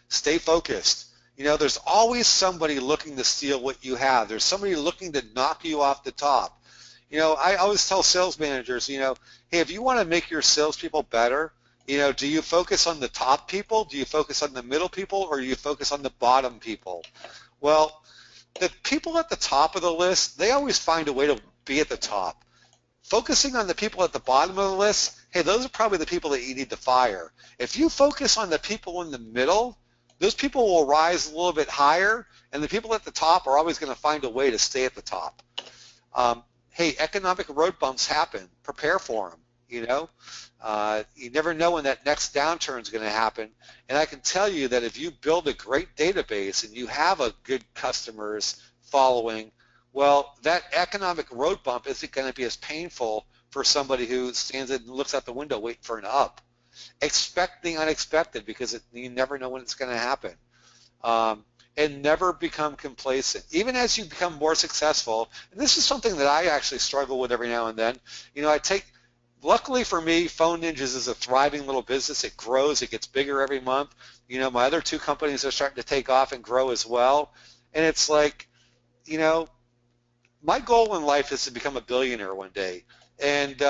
Stay focused. There's always somebody looking to steal what you have. There's somebody looking to knock you off the top. I always tell sales managers, hey, if you want to make your salespeople better, do you focus on the top people? Do you focus on the middle people? Or do you focus on the bottom people? Well, the people at the top of the list, they always find a way to be at the top. Focusing on the people at the bottom of the list, hey, those are probably the people that you need to fire. If you focus on the people in the middle, those people will rise a little bit higher, and the people at the top are always going to find a way to stay at the top. Hey, economic road bumps happen. Prepare for them. You never know when that next downturn is going to happen. And I can tell you that if you build a great database and you have a good customers following, well, that economic road bump isn't going to be as painful for somebody who stands and looks out the window waiting for an up. Expect the unexpected, because you never know when it's going to happen. And never become complacent. Even as you become more successful, and this is something that I actually struggle with every now and then, luckily for me, Phone Ninjas is a thriving little business. It grows, it gets bigger every month. My other 2 companies are starting to take off and grow as well. And it's like, my goal in life is to become a billionaire one day. And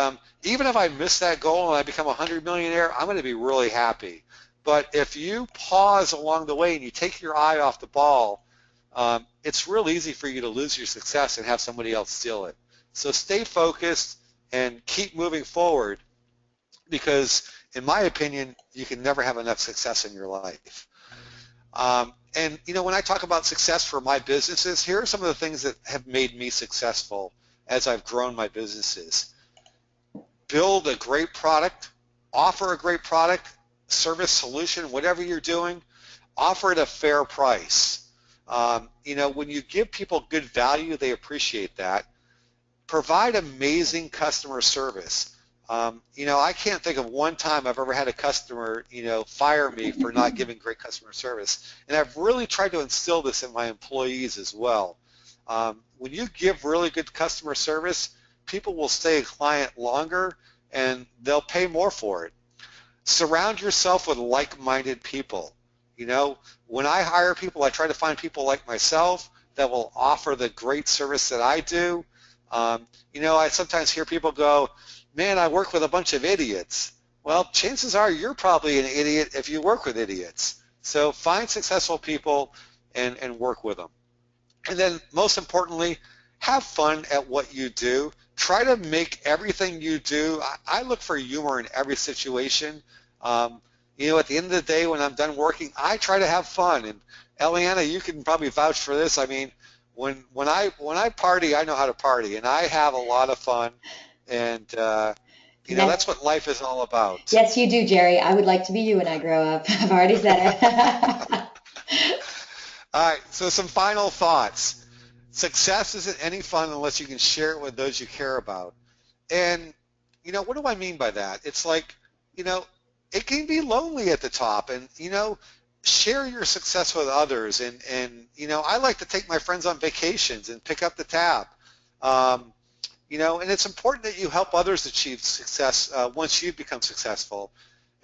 even if I miss that goal and I become a 100 millionaire, I'm going to be really happy. But if you pause along the way and you take your eye off the ball, it's real easy for you to lose your success and have somebody else steal it. So stay focused and keep moving forward, because in my opinion, you can never have enough success in your life. And when I talk about success for my businesses, here are some of the things that have made me successful as I've grown my businesses. Build a great product, offer a great product, service, solution, whatever you're doing, offer at a fair price. When you give people good value, they appreciate that. Provide amazing customer service. I can't think of one time I've ever had a customer, fire me for not giving great customer service. And I've really tried to instill this in my employees as well. When you give really good customer service, people will stay a client longer and they'll pay more for it. Surround yourself with like-minded people. When I hire people, I try to find people like myself that will offer the great service that I do. I sometimes hear people go, man, I work with a bunch of idiots. Well, chances are you're probably an idiot if you work with idiots. So find successful people and work with them. And then most importantly, have fun at what you do. Try to make everything you do. I look for humor in every situation. At the end of the day when I'm done working, I try to have fun. And Eliana, you can probably vouch for this. I mean, when I party, I know how to party, and I have a lot of fun. And that's what life is all about. Yes, you do, Jerry. I would like to be you when I grow up. I've already said it. All right, so some final thoughts. Success isn't any fun unless you can share it with those you care about. And, what do I mean by that? It's like, it can be lonely at the top, and, share your success with others. And I like to take my friends on vacations and pick up the tab. And it's important that you help others achieve success once you've become successful.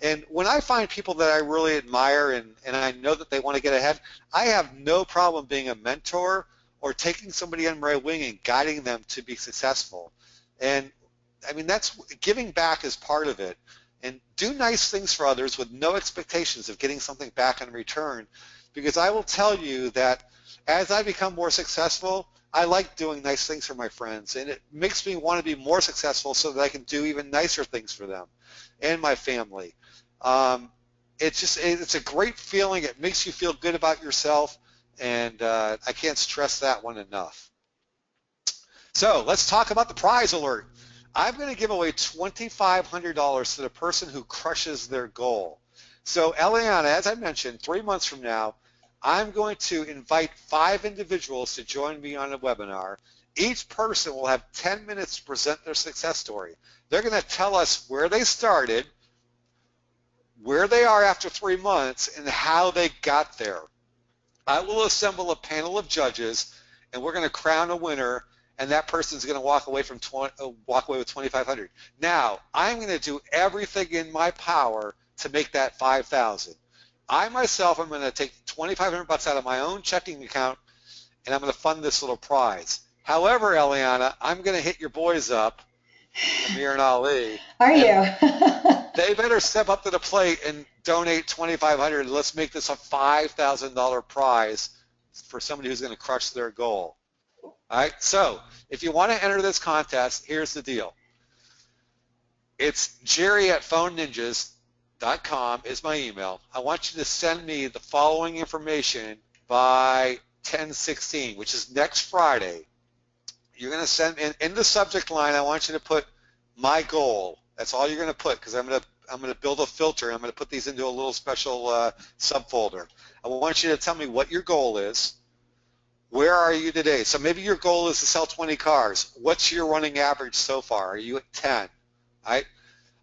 And when I find people that I really admire and I know that they want to get ahead, I have no problem being a mentor or taking somebody under my wing and guiding them to be successful. And I mean, that's giving back is part of it. And do nice things for others with no expectations of getting something back in return. because I will tell you that as I become more successful, I like doing nice things for my friends, and it makes me want to be more successful so that I can do even nicer things for them and my family. It's a great feeling. It makes you feel good about yourself, and I can't stress that one enough. So let's talk about the prize alert. I'm going to give away $2,500 to the person who crushes their goal. So Eliana, as I mentioned, 3 months from now, I'm going to invite 5 individuals to join me on a webinar. Each person will have 10 minutes to present their success story. They're going to tell us where they started, where they are after 3 months, and how they got there. I will assemble a panel of judges, and we're going to crown a winner, and that person's going to walk away with $2,500. Now, I'm going to do everything in my power to make that $5,000. I myself am going to take $2,500 out of my own checking account, and I'm going to fund this little prize. However, Eliana, I'm going to hit your boys up, Amir and Ali. Are you? They better step up to the plate and donate $2,500. Let's make this a $5,000 prize for somebody who's going to crush their goal. All right. So if you want to enter this contest, here's the deal. It's Jerry@PhoneNinjas.com is my email. I want you to send me the following information by 10/16, which is next Friday. You're going to send in the subject line. I want you to put my goal. That's all you're going to put, because I'm going to build a filter. I'm going to put these into a little special subfolder. I want you to tell me what your goal is. Where are you today? So maybe your goal is to sell 20 cars. What's your running average so far? Are you at 10? All right?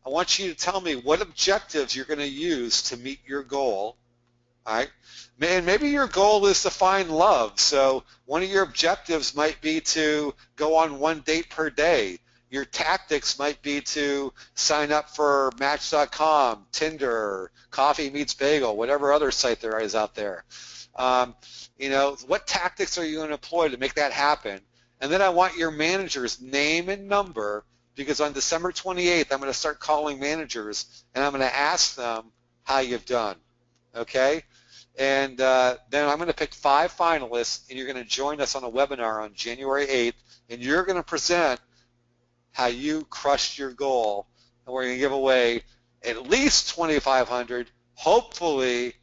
I want you to tell me what objectives you're going to use to meet your goal. All right? And maybe your goal is to find love. So one of your objectives might be to go on 1 date per day. Your tactics might be to sign up for Match.com, Tinder, Coffee Meets Bagel, whatever other site there is out there. What tactics are you going to employ to make that happen? And then I want your manager's name and number, because on December 28th, I'm going to start calling managers, and I'm going to ask them how you've done, okay? And then I'm going to pick 5 finalists, and you're going to join us on a webinar on January 8th, and you're going to present how you crushed your goal, and we're going to give away at least $2,500, hopefully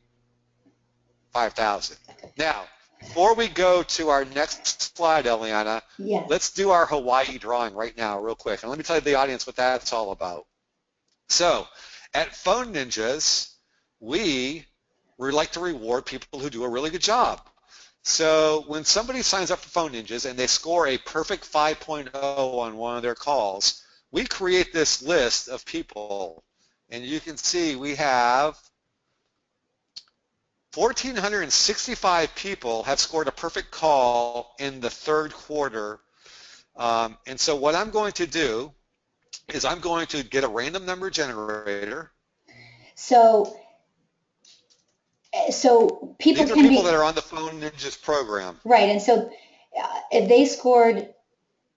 $5,000. Now, before we go to our next slide, Eliana, Yes. Let's do our Hawaii drawing right now real quick. And let me tell the audience what that's all about. So at Phone Ninjas, we like to reward people who do a really good job. So when somebody signs up for Phone Ninjas and they score a perfect 5.0 on one of their calls, we create this list of people. And you can see we have 1,465 people have scored a perfect call in the 3rd quarter. And so what I'm going to do is I'm going to get a random number generator. So people These are can people be, that are on the Phone Ninjas program. right, and so if they scored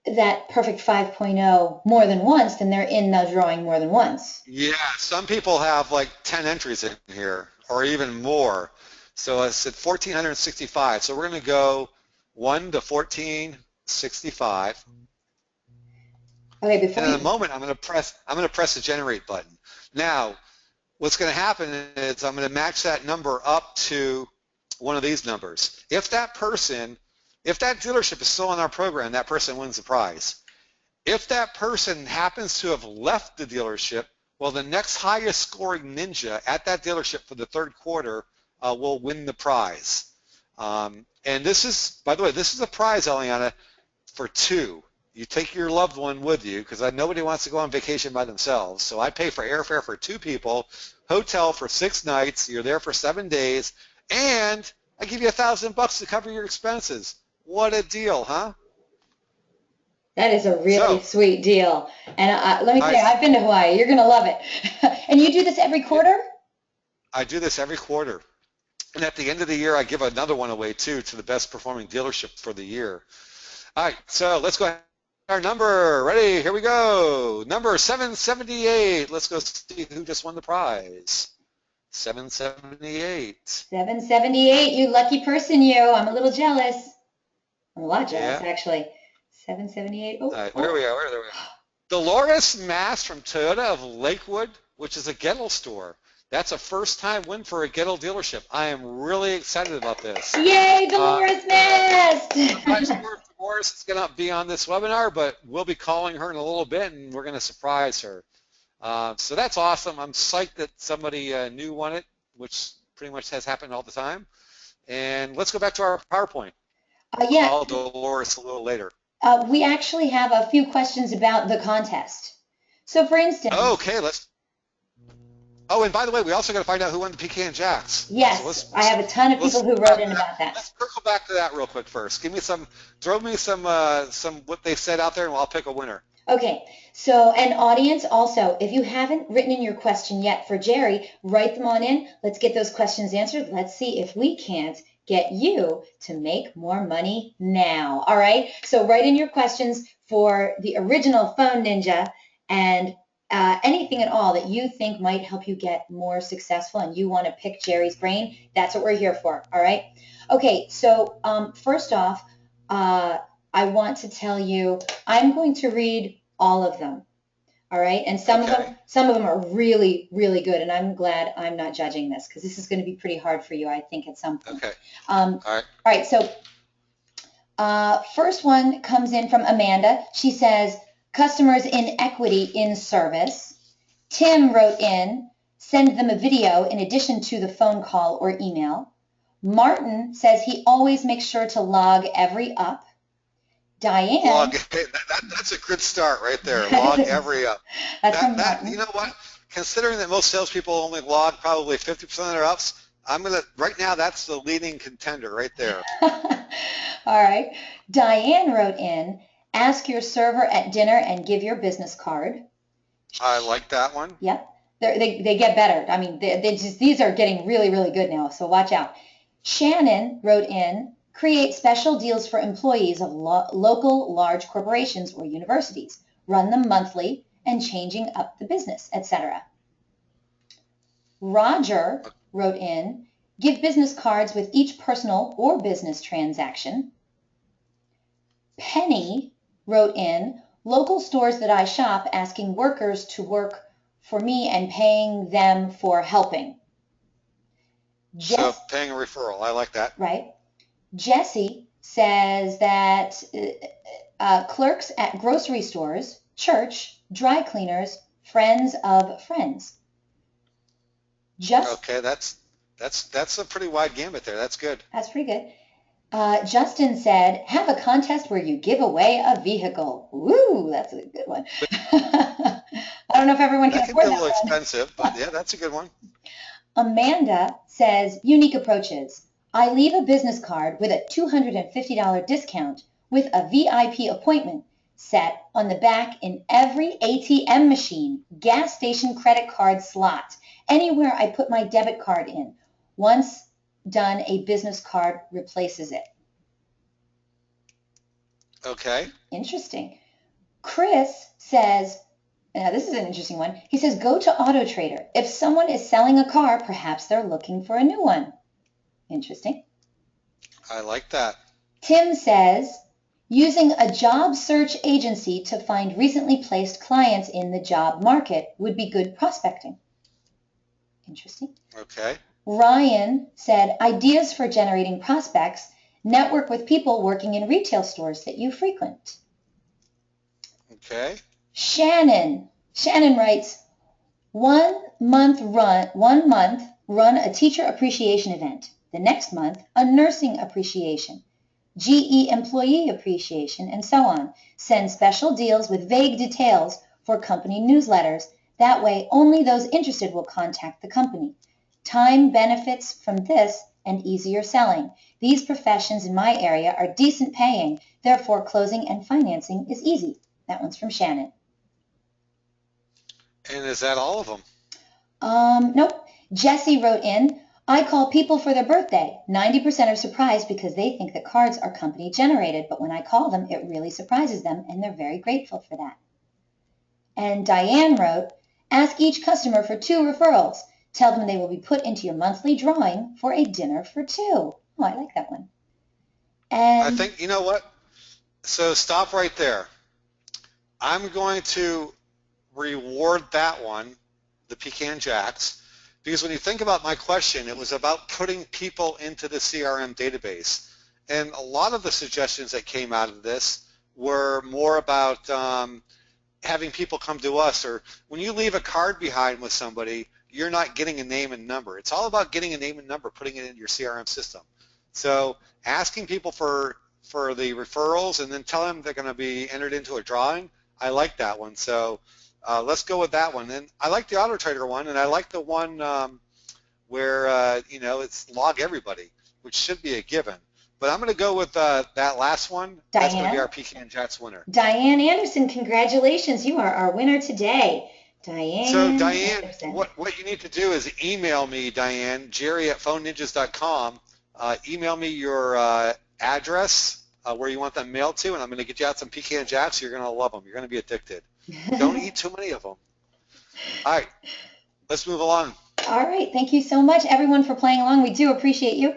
that perfect 5.0 more than once, then they're in the drawing more than once. Yeah, some people have like 10 entries in here or even more. So I said 1,465. So we're going to go 1 to 1,465. Okay, before And in a moment, I'm going to press the generate button. Now, what's going to happen is I'm going to match that number up to one of these numbers. If that dealership is still on our program, that person wins the prize. If that person happens to have left the dealership, well, the next highest scoring ninja at that dealership for the 3rd quarter will win the prize. And this is, by the way, this is a prize, Eliana, for 2. You take your loved one with you, because nobody wants to go on vacation by themselves. So I pay for airfare for 2 people, hotel for 6 nights, you're there for 7 days, and I give you $1,000 to cover your expenses. What a deal, huh? That is a really sweet deal. And let me tell you, I've been to Hawaii. You're going to love it. And you do this every quarter? I do this every quarter. And at the end of the year, I give another one away, too, to the best performing dealership for the year. All right, so let's go ahead. Our number, ready, here we go. Number 778. Let's go see who just won the prize. 778. 778, you lucky person, you. I'm a little jealous. I'm a lot jealous, Yeah. actually. 778. All right, where are we at? Where are we? Dolores Mass from Toyota of Lakewood, which is a Gettle store. That's a first-time win for a Gettle dealership. I am really excited about this. Yay, Dolores Mast! I'm not sure if Dolores is going to be on this webinar, but we'll be calling her in a little bit, and we're going to surprise her. So that's awesome. I'm psyched that somebody new won it, which pretty much has happened all the time. And let's go back to our PowerPoint. Yeah. Call Dolores a little later. We actually have a few questions about the contest. So, for instance. Okay, let's. Oh, and by the way, we also got to find out who won the Pecan Jacks. Yes, so I have a ton of people who wrote in about that. Let's circle back to that real quick first. Give me some, throw me some what they said out there, and I'll pick a winner. Okay, so an audience also, if you haven't written in your question yet for Jerry, write them on in. Let's get those questions answered. Let's see if we can't get you to make more money now. All right, so write in your questions for the original Phone Ninja and anything at all that you think might help you get more successful and you want to pick Jerry's brain. That's what we're here for. All right. Okay, so first off, I want to tell you, I'm going to read all of them. All right, and some of them are really, really good, and I'm glad I'm not judging this because this is going to be pretty hard for you, I think, at some point. Okay. All right. So first one comes in from Amanda. She says, customers in equity in service. Tim wrote in, send them a video in addition to the phone call or email. Martin says he always makes sure to log every up. Diane. That's a good start right there. Log every up. You know what? Considering that most salespeople only log probably 50% of their ups, right now that's the leading contender right there. All right. Diane wrote in, ask your server at dinner and give your business card. I like that one. Yep. They get better. I mean, these are getting really, really good now, so watch out. Shannon wrote in, create special deals for employees of local large corporations or universities, run them monthly, and changing up the business, etc. Roger wrote in, give business cards with each personal or business transaction. Penny wrote in, local stores that I shop asking workers to work for me and paying them for helping. So paying a referral, I like that. Right. Jesse says that clerks at grocery stores, church, dry cleaners, friends of friends. Okay, that's a pretty wide gambit there. That's good. That's pretty good. Justin said, have a contest where you give away a vehicle. Woo, that's a good one. I don't know if everyone can afford that. That can be a little expensive, but yeah, that's a good one. Amanda says, unique approaches. I leave a business card with a $250 discount with a VIP appointment set on the back in every ATM machine, gas station credit card slot, anywhere I put my debit card in. Once done, a business card replaces it. Okay. Interesting. Chris says, now this is an interesting one. He says, go to Auto Trader. If someone is selling a car, perhaps they're looking for a new one. Interesting. I like that. Tim says, using a job search agency to find recently placed clients in the job market would be good prospecting. Interesting. Okay. Ryan said, ideas for generating prospects, network with people working in retail stores that you frequent. Okay. Shannon writes, 1 month run a teacher appreciation event. The next month, a nursing appreciation, GE employee appreciation, and so on. Send special deals with vague details for company newsletters. That way, only those interested will contact the company. Time benefits from this and easier selling. These professions in my area are decent paying, therefore closing and financing is easy. That one's from Shannon. And is that all of them? Nope. Jesse wrote in, I call people for their birthday. 90% are surprised because they think that cards are company generated, but when I call them, it really surprises them, and they're very grateful for that. And Diane wrote, ask each customer for 2 referrals. Tell them they will be put into your monthly drawing for a dinner for two. Oh, I like that one. I And think, you know what? So stop right there. I'm going to reward that one, the Pecan Jacks, because when you think about my question, it was about putting people into the CRM database. And a lot of the suggestions that came out of this were more about having people come to us, or when you leave a card behind with somebody, you're not getting a name and number. It's all about getting a name and number, putting it in your CRM system. So asking people for the referrals and then telling them they're going to be entered into a drawing, I like that one. So let's go with that one. And I like the Auto Trader one, and I like the one where it's log everybody, which should be a given. But I'm going to go with that last one. That's going to be Diane? our Pecan Jacks winner. Diane Anderson, congratulations. You are our winner today. So Diane Diane, Anderson. what you need to do is email me, Diane, Jerry@phoneninjas.com. Email me your address, where you want them mailed to, and I'm going to get you out some Pecan Jacks. You're going to love them. You're going to be addicted. Don't eat too many of them. All right, let's move along. All right. Thank you so much, everyone, for playing along. We do appreciate you.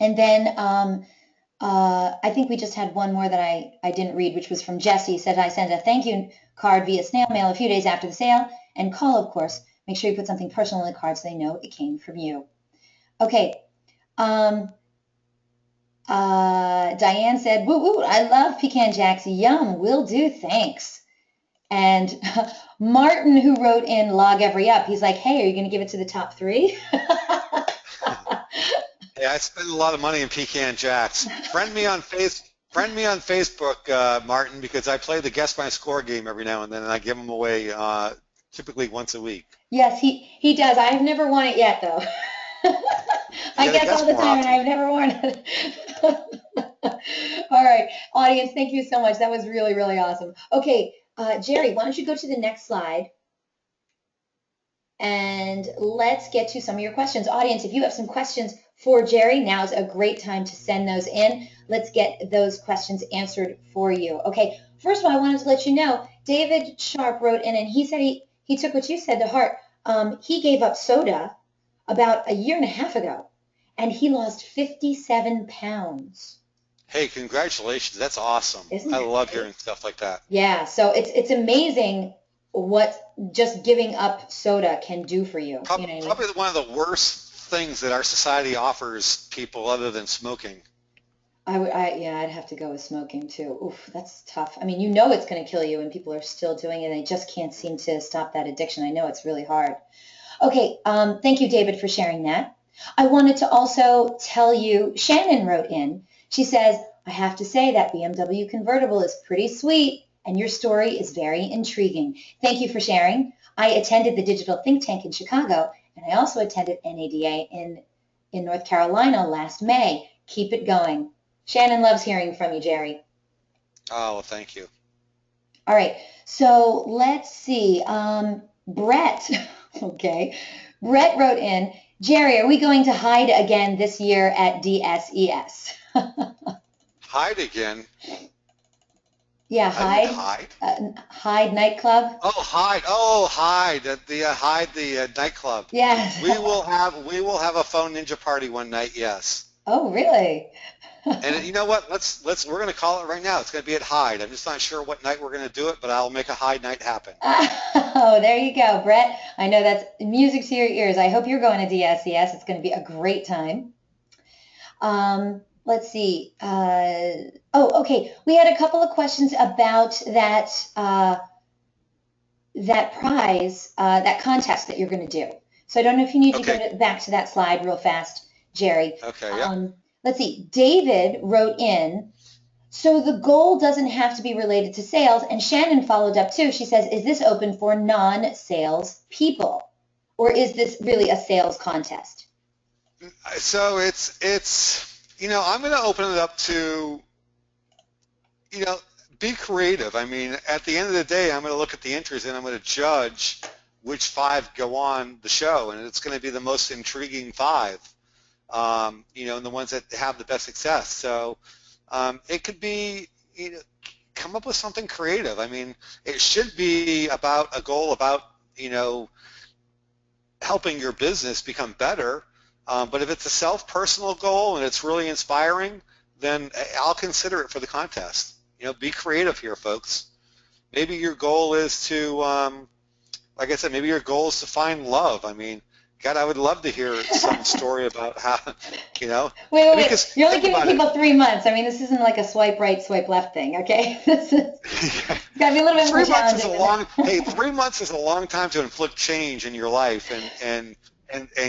And then I think we just had one more that I didn't read, which was from Jesse. Said, I sent a thank you card via snail mail a few days after the sale, and call, of course. Make sure you put something personal in the card so they know it came from you. Okay. Diane said, woo woo, I love Pecan Jacks. Yum, will do, thanks. And Martin, who wrote in Log Every Up, he's like, hey, are you going to give it to the top three? Yeah, I spend a lot of money in Pecan Jacks. Friend me on Facebook, Martin, because I play the Guess My Score game every now and then, and I give them away typically once a week. Yes, he does. I've never won it yet, though. I guess all the time, and I've never won it. All right, audience, thank you so much. That was really, really awesome. Okay, Jerry, why don't you go to the next slide? And let's get to some of your questions. Audience, if you have some questions for Jerry, now's a great time to send those in. Let's get those questions answered for you. Okay, first of all, I wanted to let you know, David Sharp wrote in, and he said he took what you said to heart. He gave up soda about a year and a half ago, and he lost 57 pounds. Hey, congratulations. That's awesome. Isn't I that love great? hearing stuff like that. Yeah, so it's amazing what just giving up soda can do for you. You know what I mean? Probably one of the worst things that our society offers people other than smoking. I'd have to go with smoking too. Oof, that's tough. I mean, you know it's going to kill you, and people are still doing it, and they just can't seem to stop that addiction. I know it's really hard. Okay, thank you, David, for sharing that. I wanted to also tell you, Shannon wrote in. She says, I have to say that BMW convertible is pretty sweet, and your story is very intriguing. Thank you for sharing. I attended the Digital Think Tank in Chicago, and I also attended NADA in North Carolina last May. Keep it going. Shannon loves hearing from you, Jerry. Oh, well, thank you. All right, so let's see. Brett, okay. Brett wrote in, Jerry, are we going to hide again this year at DSES? Hide again? Yeah, Hyde. Hyde nightclub. Oh, Hyde. Oh, Hyde. Hyde the nightclub. Yes. We will have a phone ninja party one night. Yes. Oh, really? And you know what? We're going to call it right now. It's going to be at Hyde. I'm just not sure what night we're going to do it, but I'll make a Hyde night happen. Oh, there you go, Brett. I know that's music to your ears. I hope you're going to DSES. It's going to be a great time. Let's see. Okay. We had a couple of questions about that prize, that contest that you're going to do. So I don't know if you need to go back to that slide real fast, Jerry. Okay. Yeah. Let's see. David wrote in, so the goal doesn't have to be related to sales. And Shannon followed up too. She says, is this open for non-sales people? Or is this really a sales contest? So it's I'm going to open it up to, be creative. I mean, at the end of the day, I'm going to look at the entries and I'm going to judge which 5 go on the show. And it's going to be the most intriguing 5. And the ones that have the best success. So it could be, come up with something creative. I mean, it should be about a goal about, helping your business become better. But if it's a self-personal goal and it's really inspiring, then I'll consider it for the contest. Be creative here, folks. Maybe your goal is to, like I said, maybe your goal is to find love. I mean, God, I would love to hear some story about how, Wait. You're only giving people 3 months. I mean, this isn't like a swipe right, swipe left thing, okay? It's got to be a little bit more challenging. 3 months is a long time to inflict change in your life and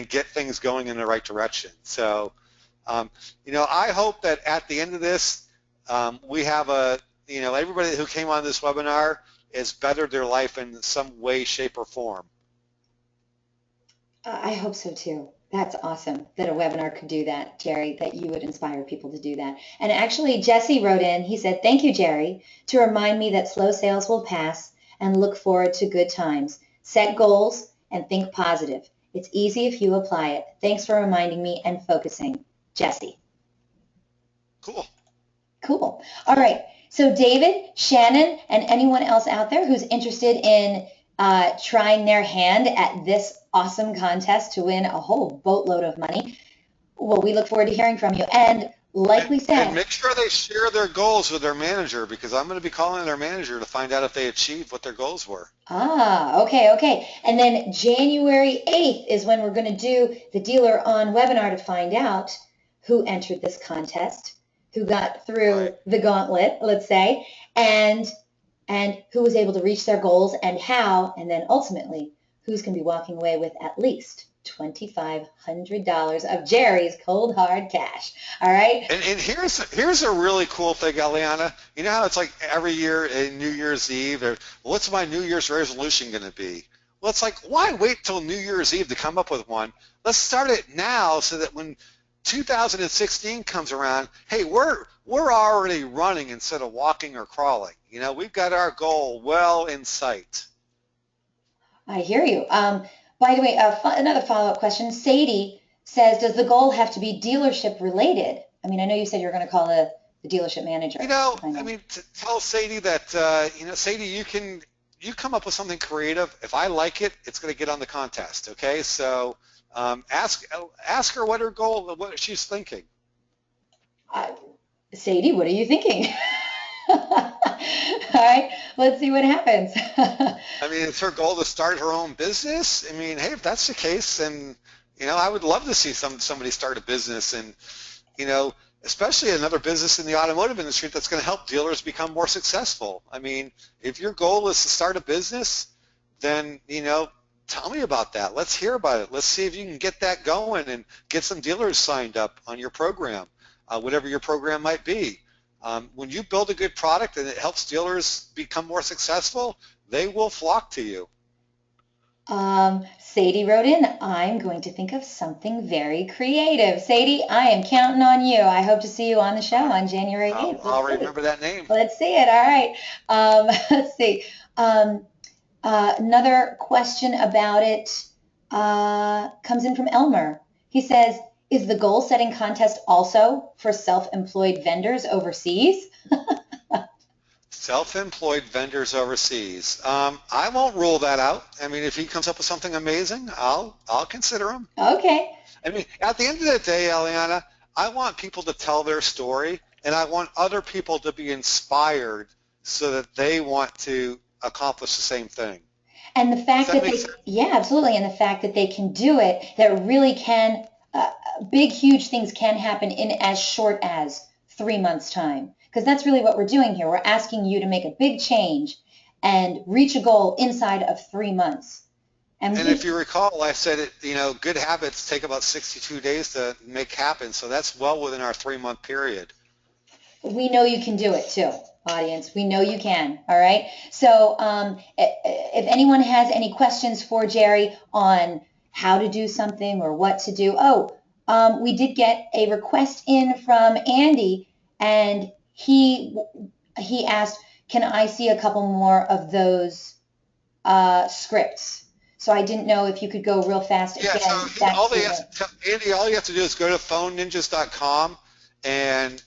get things going in the right direction. So, I hope that at the end of this, we have everybody who came on this webinar has bettered their life in some way, shape, or form. I hope so too. That's awesome that a webinar could do that, Jerry, that you would inspire people to do that. And actually, Jesse wrote in, he said, "Thank you, Jerry, to remind me that slow sales will pass and look forward to good times. Set goals and think positive. It's easy if you apply it. Thanks for reminding me and focusing." Jesse. Cool. All right. So David, Shannon, and anyone else out there who's interested in trying their hand at this awesome contest to win a whole boatload of money, well, we look forward to hearing from you. And like we said, and make sure they share their goals with their manager, because I'm going to be calling their manager to find out if they achieved what their goals were. Okay. And then January 8th is when we're going to do the DealerOn webinar to find out who entered this contest, who got through the gauntlet, let's say, and who was able to reach their goals and how, and then ultimately who's going to be walking away with at least $2,500 of Jerry's cold hard cash. All right. And here's a really cool thing, Eliana. You know how it's like every year in New Year's Eve, or what's my New Year's resolution going to be? Well, it's like, why wait till New Year's Eve to come up with one? Let's start it now so that when 2016 comes around, hey, we're already running instead of walking or crawling. We've got our goal well in sight. I hear you. By the way, another follow-up question. Sadie says, does the goal have to be dealership related? I mean, I know you said you're going to call the dealership manager. I mean, tell Sadie that, Sadie, you come up with something creative. If I like it, it's going to get on the contest, okay? So ask her what her goal, what she's thinking. Sadie, what are you thinking? All right, let's see what happens. I mean, it's her goal to start her own business. I mean, hey, if that's the case, then, I would love to see somebody start a business, and, especially another business in the automotive industry that's going to help dealers become more successful. I mean, if your goal is to start a business, then, tell me about that. Let's hear about it. Let's see if you can get that going and get some dealers signed up on your program, whatever your program might be. When you build a good product and it helps dealers become more successful, they will flock to you. Sadie wrote in, I'm going to think of something very creative. Sadie, I am counting on you. I hope to see you on the show on January 8th. I'll remember that name. Let's see it. All right. Let's see. Another question about it comes in from Elmer. He says, is the goal setting contest also for self-employed vendors overseas? Self-employed vendors overseas. I won't rule that out. I mean, if he comes up with something amazing, I'll consider him. Okay. I mean, at the end of the day, Eliana, I want people to tell their story, and I want other people to be inspired so that they want to accomplish the same thing. And the fact that they, yeah, absolutely. And the fact that they can do it, that really can, big, huge things can happen in as short as 3 months' time. Because that's really what we're doing here. We're asking you to make a big change and reach a goal inside of 3 months. And if you recall, I said, good habits take about 62 days to make happen. So that's well within our 3-month period. We know you can do it too, audience. We know you can. All right. So if anyone has any questions for Jerry on how to do something or what to do. We did get a request in from Andy, and he asked, can I see a couple more of those scripts? So I didn't know if you could go real fast again. Yeah, so Andy, all you have to do is go to phoneninjas.com, and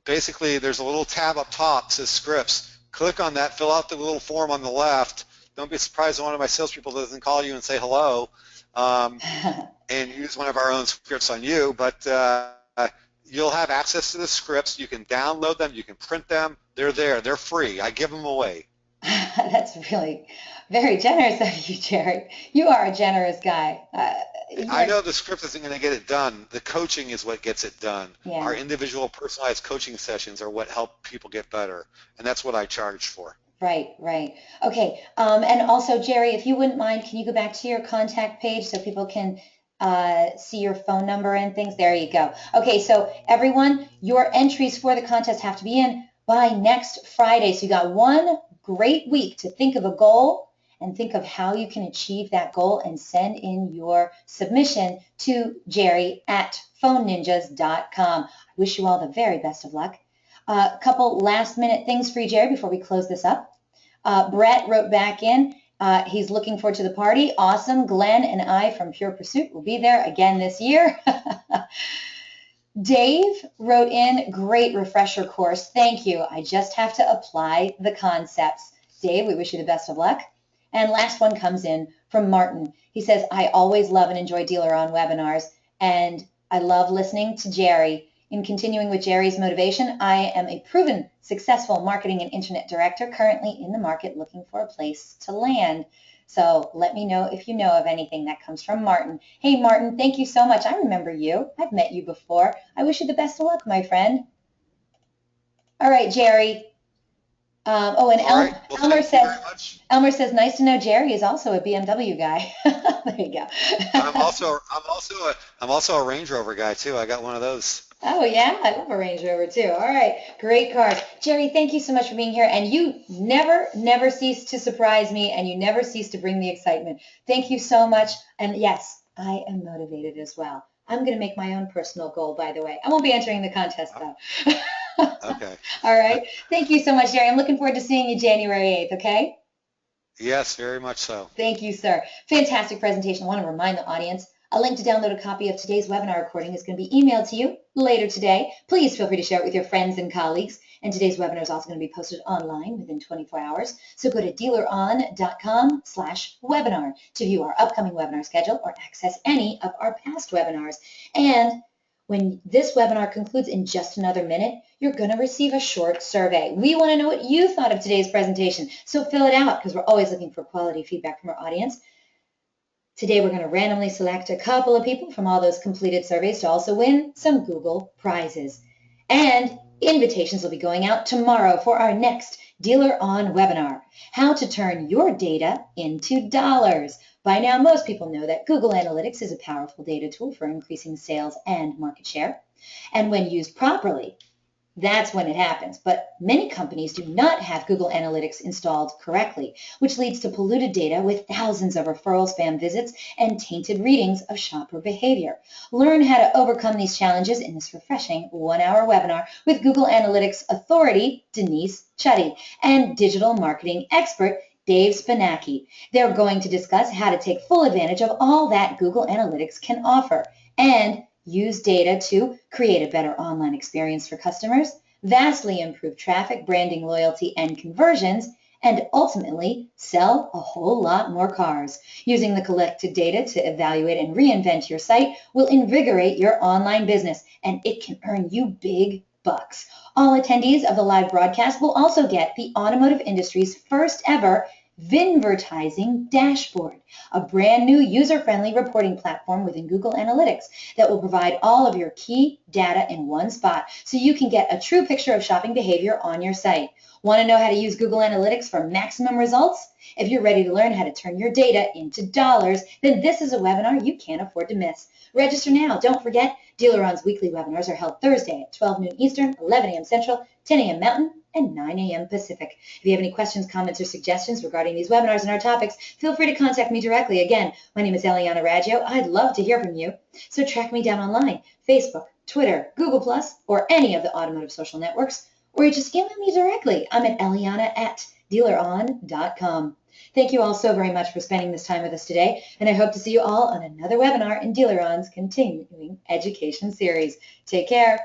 basically there's a little tab up top that says scripts. Click on that, fill out the little form on the left. Don't be surprised if one of my salespeople doesn't call you and say hello. and use one of our own scripts on you, but you'll have access to the scripts. You can download them. You can print them. They're there. They're free. I give them away. That's really very generous of you, Jerry. You are a generous guy. I know the script isn't going to get it done. The coaching is what gets it done. Yeah. Our individual personalized coaching sessions are what help people get better, and that's what I charge for. Right, right. Okay. And also, Jerry, if you wouldn't mind, can you go back to your contact page so people can see your phone number and things? There you go. Okay, so everyone, your entries for the contest have to be in by next Friday. So you got one great week to think of a goal and think of how you can achieve that goal and send in your submission to Jerry at phoneninjas.com. I wish you all the very best of luck. A couple last minute things for you, Jerry, before we close this up. Brett wrote back in. He's looking forward to the party. Awesome. Glenn and I from Pure Pursuit will be there again this year. Dave wrote in, great refresher course. Thank you. I just have to apply the concepts. Dave, we wish you the best of luck. And last one comes in from Martin. He says, I always love and enjoy DealerOn webinars, and I love listening to Jerry. In continuing with Jerry's motivation, I am a proven successful marketing and internet director currently in the market looking for a place to land. So let me know if you know of anything. That comes from Martin. Hey, Martin, thank you so much. I remember you. I've met you before. I wish you the best of luck, my friend. All right, Jerry. And Elmer says, nice to know Jerry is also a BMW guy. There you go. I'm also a Range Rover guy too. I got one of those. Oh yeah, I love a Range Rover too. All right, great cars. Jerry, thank you so much for being here. And you never cease to surprise me, and you never cease to bring the excitement. Thank you so much. And yes, I am motivated as well. I'm going to make my own personal goal, by the way. I won't be entering the contest though. Okay. All right. Thank you so much, Jerry. I'm looking forward to seeing you January 8th, okay? Yes, very much so. Thank you, sir. Fantastic presentation. I want to remind the audience, a link to download a copy of today's webinar recording is going to be emailed to you later today. Please feel free to share it with your friends and colleagues. And today's webinar is also going to be posted online within 24 hours. So go to dealeron.com/webinar to view our upcoming webinar schedule or access any of our past webinars. And when this webinar concludes in just another minute, you're going to receive a short survey. We want to know what you thought of today's presentation, so fill it out because we're always looking for quality feedback from our audience. Today, we're going to randomly select a couple of people from all those completed surveys to also win some Google prizes. And invitations will be going out tomorrow for our next DealerOn webinar, how to turn your data into dollars. By now, most people know that Google Analytics is a powerful data tool for increasing sales and market share. And when used properly, that's when it happens. But many companies do not have Google Analytics installed correctly, which leads to polluted data with thousands of referral spam visits and tainted readings of shopper behavior. Learn how to overcome these challenges in this refreshing one-hour webinar with Google Analytics authority, Denise Chuddy, and digital marketing expert, Dave Spinacki. They're going to discuss how to take full advantage of all that Google Analytics can offer and use data to create a better online experience for customers, vastly improve traffic, branding, loyalty, and conversions, and ultimately sell a whole lot more cars. Using the collected data to evaluate and reinvent your site will invigorate your online business, and it can earn you big bucks. All attendees of the live broadcast will also get the automotive industry's first ever Vinvertising Dashboard, a brand new user-friendly reporting platform within Google Analytics that will provide all of your key data in one spot so you can get a true picture of shopping behavior on your site. Want to know how to use Google Analytics for maximum results? If you're ready to learn how to turn your data into dollars, then this is a webinar you can't afford to miss. Register now. Don't forget, DealerOn's weekly webinars are held Thursday at 12 noon Eastern, 11 a.m. Central, 10 a.m. Mountain, and 9 a.m. Pacific. If you have any questions, comments, or suggestions regarding these webinars and our topics, feel free to contact me directly. Again, my name is Eliana Raggio. I'd love to hear from you. So track me down online, Facebook, Twitter, Google+, or any of the automotive social networks, or you just email me directly. I'm at eliana@dealeron.com. Thank you all so very much for spending this time with us today, and I hope to see you all on another webinar in DealerOn's continuing education series. Take care.